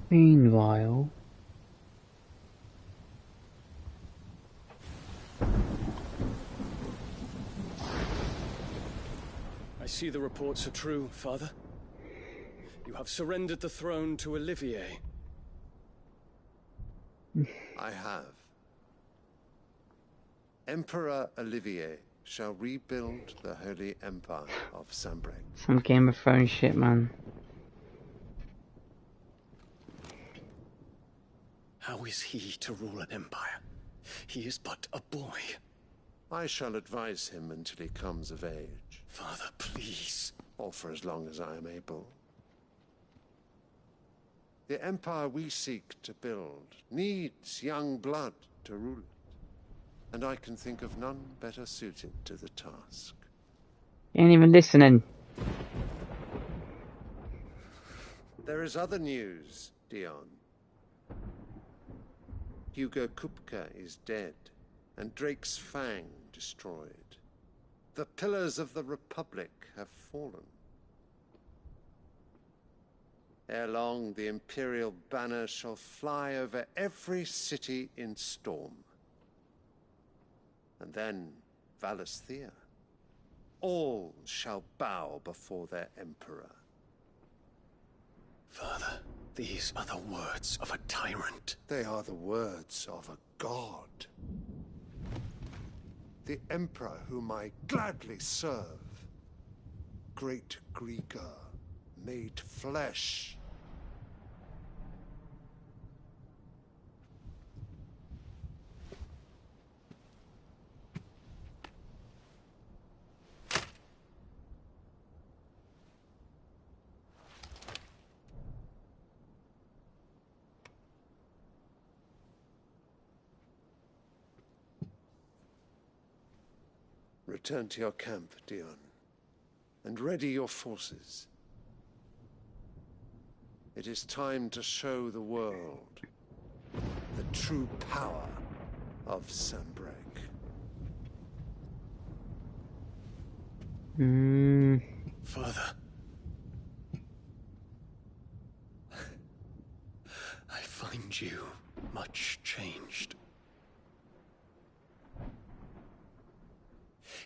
Meanwhile... I see the reports are true, Father. You have surrendered the throne to Olivier. I have. Emperor Olivier shall rebuild the Holy Empire of Sanbreque. Some Game of Thrones shit, man. How is he to rule an empire? He is but a boy. I shall advise him until he comes of age. Father, please. Or for as long as I am able. The empire we seek to build needs young blood to rule it. And I can think of none better suited to the task. You ain't even listening. There is other news, Dion. Hugo Kupka is dead, and Drake's Fang destroyed. The pillars of the Republic have fallen. Ere long, the Imperial banner shall fly over every city in Storm. And then Valisthea. All shall bow before their Emperor. Father, these are the words of a tyrant. They are the words of a god. The Emperor whom I gladly serve. Great Greager, made flesh. Return to your camp, Dion, and ready your forces. It is time to show the world the true power of Sanbreque. Father. I find you much changed.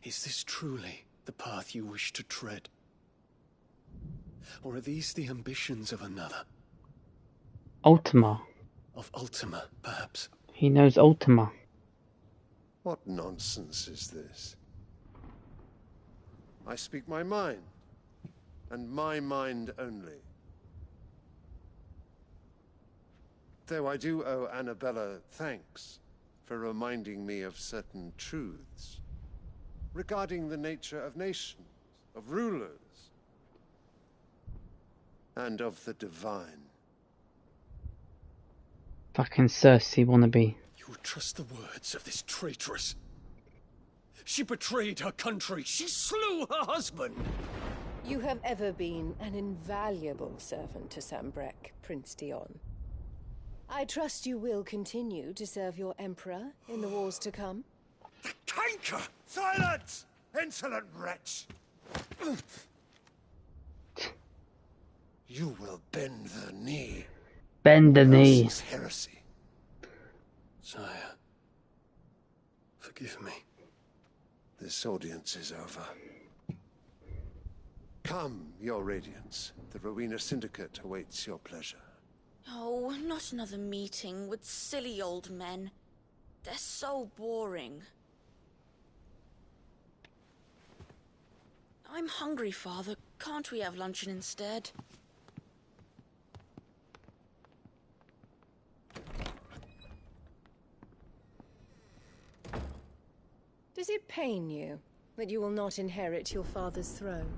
Is this truly the path you wish to tread? Or are these the ambitions of another? Ultima. Of Ultima, perhaps. He knows Ultima. What nonsense is this? I speak my mind, and my mind only. Though I do owe Annabella thanks for reminding me of certain truths regarding the nature of nations, of rulers, and of the divine. Fucking Cersei wannabe. You would trust the words of this traitress? She betrayed her country. She slew her husband. You have ever been an invaluable servant to Sambrek, Prince Dion. I trust you will continue to serve your Emperor in the wars to come. The canker! Silence! Insolent wretch! You will bend the knee. Bend the knee. This is heresy. Sire, forgive me. This audience is over. Come, Your Radiance. The Rowena Syndicate awaits your pleasure. Oh, not another meeting with silly old men. They're so boring. I'm hungry, Father. Can't we have luncheon instead? Does it pain you that you will not inherit your father's throne?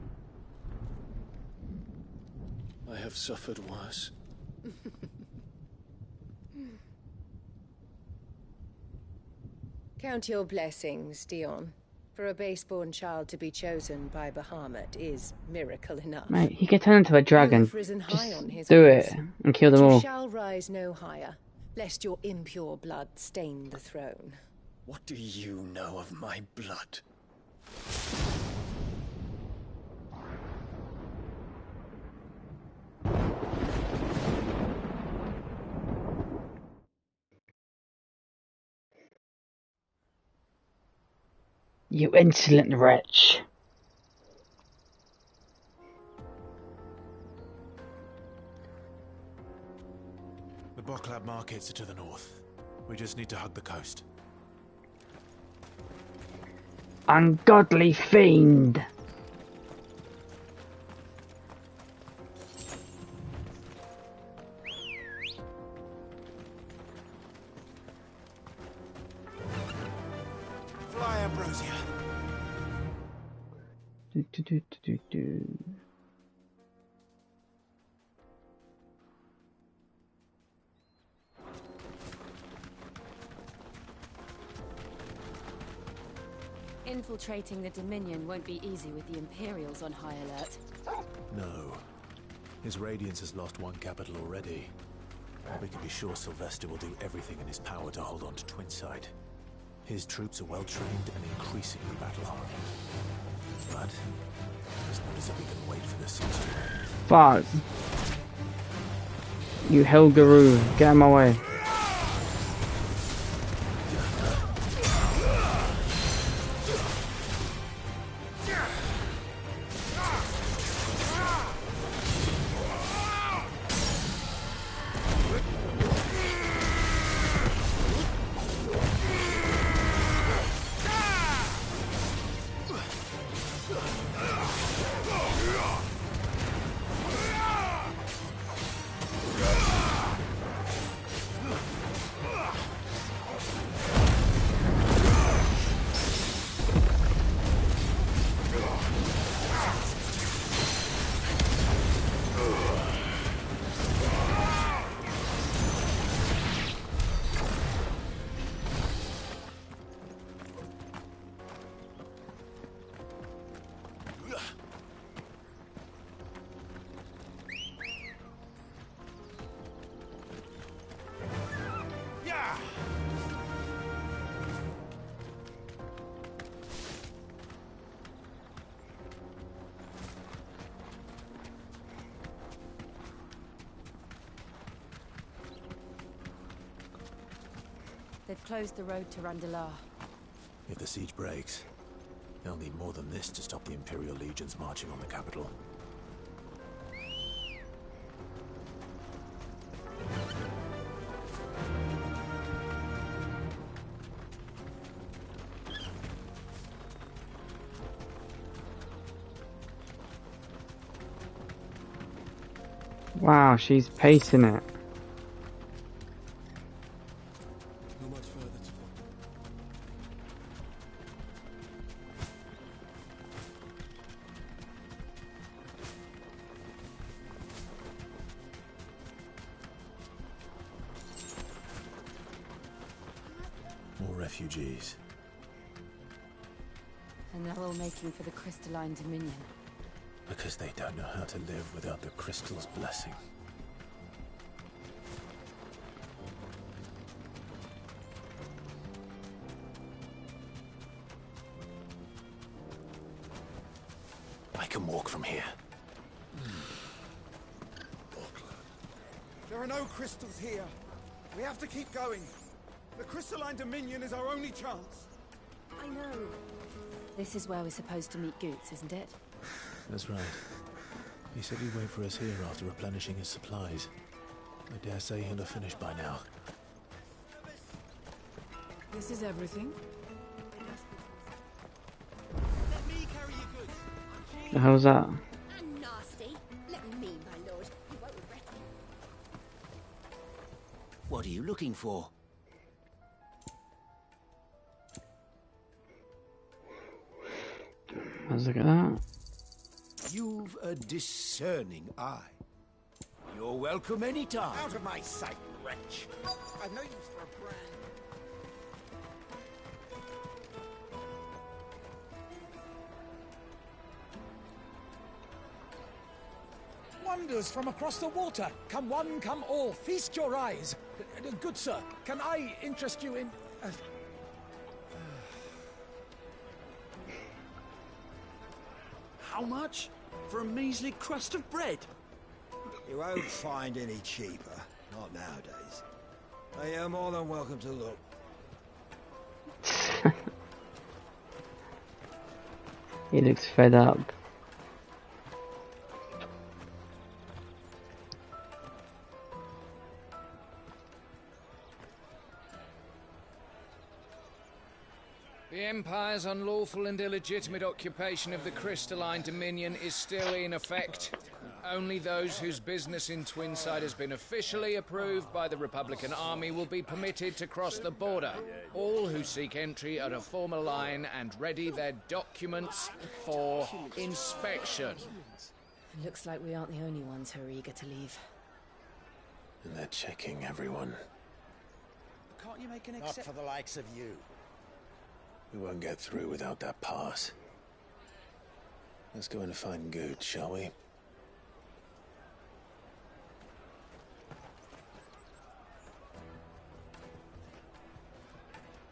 I have suffered worse. Count your blessings, Dion. For a base-born child to be chosen by Bahamut is miracle enough. Mate, he could turn into a dragon. You have risen high on his Just do wings, it and kill them but all. You shall rise no higher, lest your impure blood stain the throne. What do you know of my blood? You insolent wretch. The Boklab markets are to the north. We just need to hug the coast. Ungodly fiend. Fly, Ambrosia. Do. Infiltrating the Dominion won't be easy with the Imperials on high alert. No. His Radiance has lost one capital already. We can be sure Sylvester will do everything in his power to hold on to Twinside. His troops are well-trained and increasingly battle-hardened. But it's not as if we can wait for the siege to end. Fuck. You Helgaroo, get out of my way. They've closed the road to Randalar. If the siege breaks, they'll need more than this to stop the Imperial legions marching on the capital. Wow, she's pacing it. Not much further to go. More refugees. And they're all making for the Crystalline Dominion. Because they don't know how to live without the crystal's blessing. I can walk from here. There are no crystals here. We have to keep going. The Crystalline Dominion is our only chance. I know. This is where we're supposed to meet Goots, isn't it? That's right. He said he'd wait for us here after replenishing his supplies. I dare say he'll have finished by now. This is everything? Let me carry your goods. The hell's that? And nasty. Let me, my lord. You won't regret it. What are you looking for? Let's look at that. You've a discerning eye. You're welcome anytime. Out of my sight, wretch. I've no use for a brand. Wonders from across the water. Come one, come all. Feast your eyes. Good sir, can I interest you in... How much? For a measly crust of bread? You won't find any cheaper. Not nowadays. But you're more than welcome to look. He looks fed up. The Empire's unlawful and illegitimate occupation of the Crystalline Dominion is still in effect. Only those whose business in Twinside has been officially approved by the Republican Army will be permitted to cross the border. All who seek entry are to form a line and ready their documents for inspection. It looks like we aren't the only ones who are eager to leave. And they're checking everyone. Can't you make an Not for the likes of you. We won't get through without that pass. Let's go in and find Good, shall we?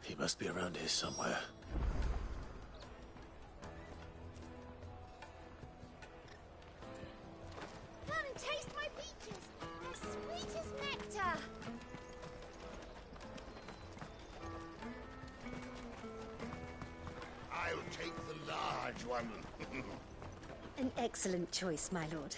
He must be around here somewhere. Come and taste my peaches. They're sweet as nectar. I'll take the large one. An excellent choice, my lord.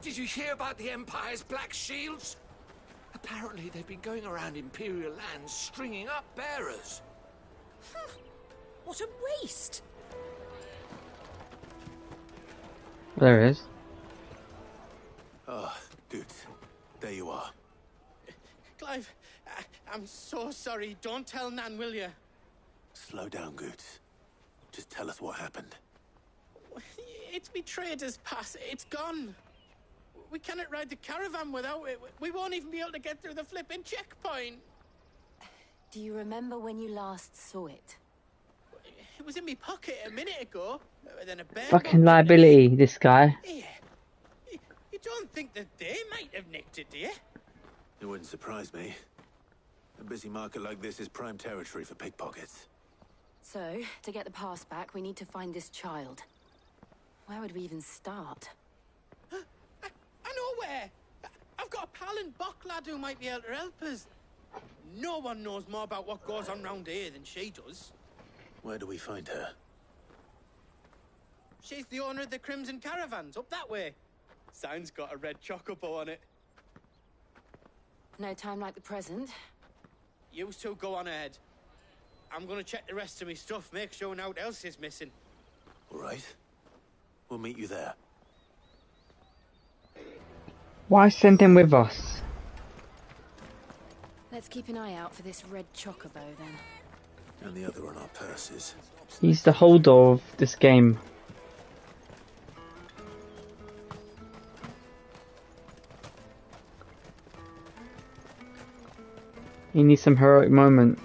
Did you hear about the Empire's Black Shields? Apparently they've been going around Imperial lands stringing up bearers. What a waste! There it is. Ah, Good. There you are. Clive, I'm so sorry. Don't tell Nan, will you? Slow down, Good. Just tell us what happened. It's me trader's pass. It's gone. We cannot ride the caravan without it. We won't even be able to get through the flipping checkpoint. Do you remember when you last saw it? It was in my pocket a minute ago. Then a bear Fucking liability, this guy. Yeah. You don't think that they might have nicked it, do you? It wouldn't surprise me. A busy market like this is prime territory for pickpockets. So, to get the pass back, we need to find this child. Where would we even start? I know where. I've got a pal in Bocklad who might be able to help us. No one knows more about what goes on round here than she does. Where do we find her? She's the owner of the Crimson Caravans, up that way. Sign's got a red chocobo on it. No time like the present. You two go on ahead. I'm gonna check the rest of my stuff, make sure no one else is missing. All right. We'll meet you there. Why send him with us? Let's keep an eye out for this red chocobo then. And the other on our purses. He's the holder of this game. He needs some heroic moment.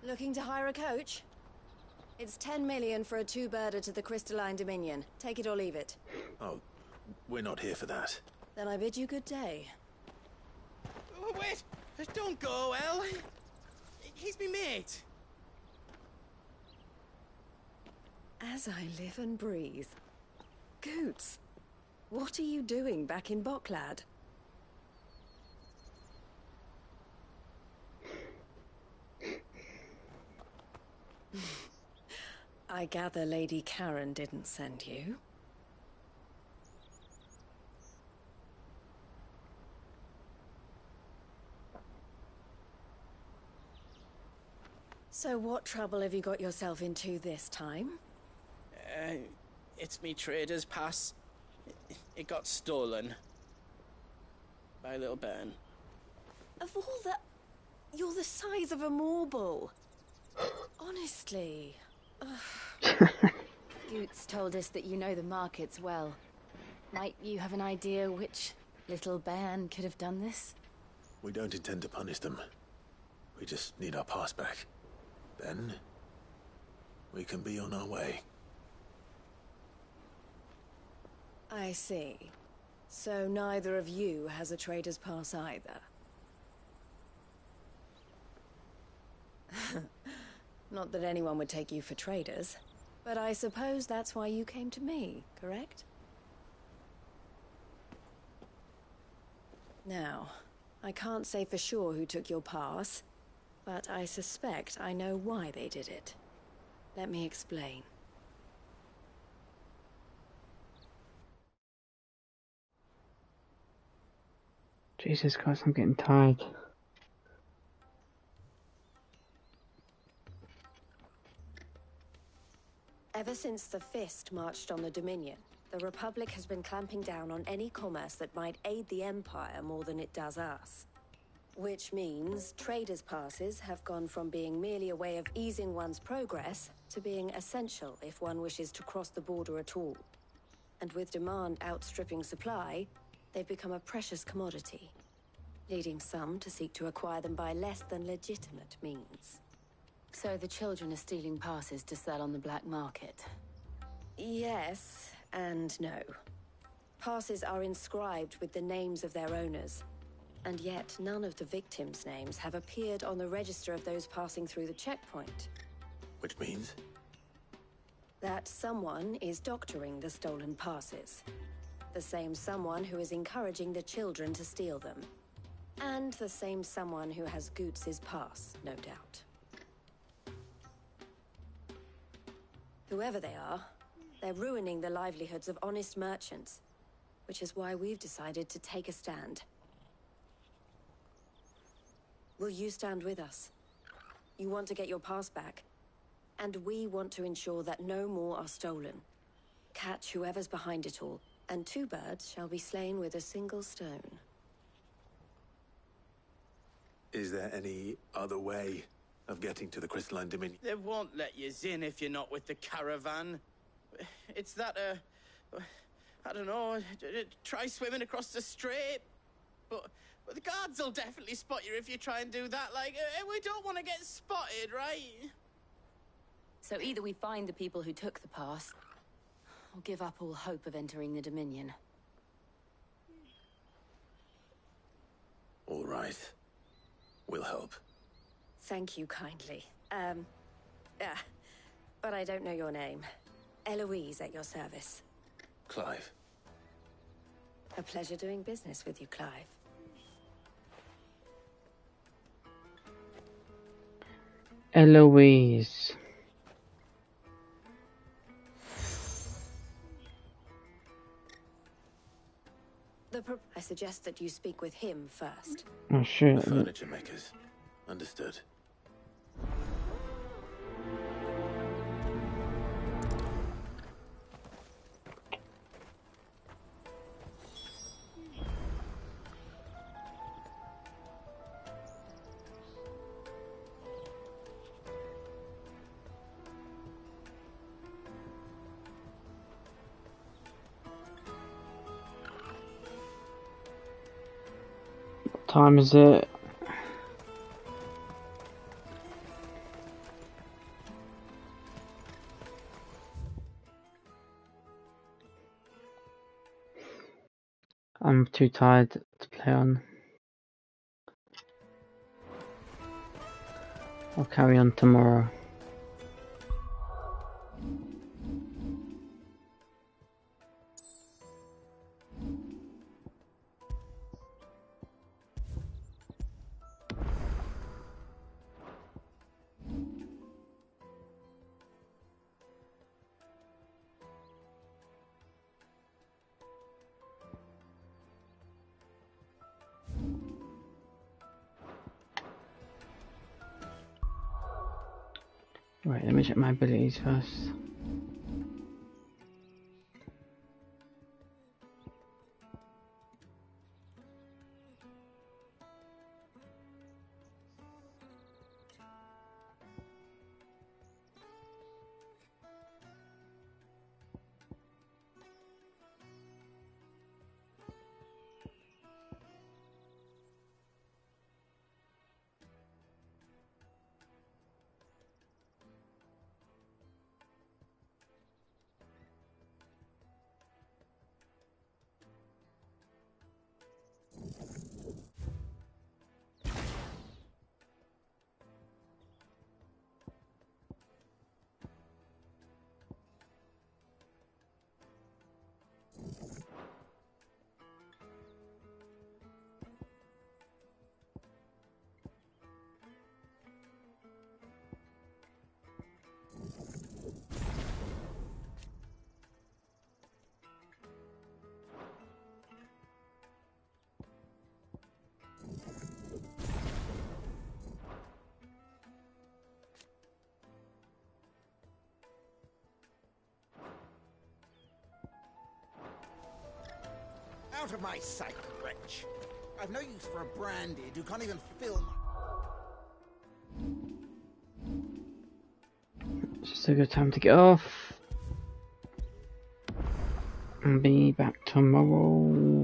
Looking to hire a coach? It's 10 million for a two-birder to the Crystalline Dominion. Take it or leave it. Oh, we're not here for that. Then I bid you good day. Oh, wait! Don't go, El. He's me mate. As I live and breathe. Goots, what are you doing back in Boklad? I gather Lady Karen didn't send you. So what trouble have you got yourself into this time? It's me trader's pass. It got stolen. By a little bairn. Of all the... You're the size of a marble. Honestly. Goots told us that you know the markets well. Might you have an idea which little bairn could have done this? We don't intend to punish them. We just need our pass back. Then, we can be on our way. I see. So neither of you has a trader's pass either. Not that anyone would take you for traders, but I suppose that's why you came to me, correct? Now, I can't say for sure who took your pass, but I suspect I know why they did it. Let me explain. Jesus Christ, I'm getting tired. Ever since the Fist marched on the Dominion, the Republic has been clamping down on any commerce that might aid the Empire more than it does us. Which means traders' passes have gone from being merely a way of easing one's progress to being essential if one wishes to cross the border at all. And with demand outstripping supply, they've become a precious commodity, leading some to seek to acquire them by less than legitimate means. So the children are stealing passes to sell on the black market? Yes and no. Passes are inscribed with the names of their owners, and yet none of the victims' names have appeared on the register of those passing through the checkpoint. Which means? That someone is doctoring the stolen passes. The same someone who is encouraging the children to steal them. And the same someone who has Goots' pass, no doubt. Whoever they are, they're ruining the livelihoods of honest merchants, which is why we've decided to take a stand. Will you stand with us? You want to get your pass back, and we want to ensure that no more are stolen. Catch whoever's behind it all, and two birds shall be slain with a single stone. Is there any other way of getting to the Crystalline Dominion? They won't let you in if you're not with the caravan. It's that, I don't know, try swimming across the strait. But the guards will definitely spot you if you try and do that. Like, we don't want to get spotted, right? So either we find the people who took the pass, or give up all hope of entering the Dominion. All right. We'll help. Thank you kindly. But I don't know your name. Eloise at your service. Clive. A pleasure doing business with you, Clive. Eloise. I suggest that you speak with him first. Oh shit. The furniture makers. Understood. What time is it? I'm too tired to play on. I'll carry on tomorrow. Right, let me check my abilities first. Out of my sight, wretch. I've no use for a branded who can't even fill It's just a good time to get off. And be back tomorrow.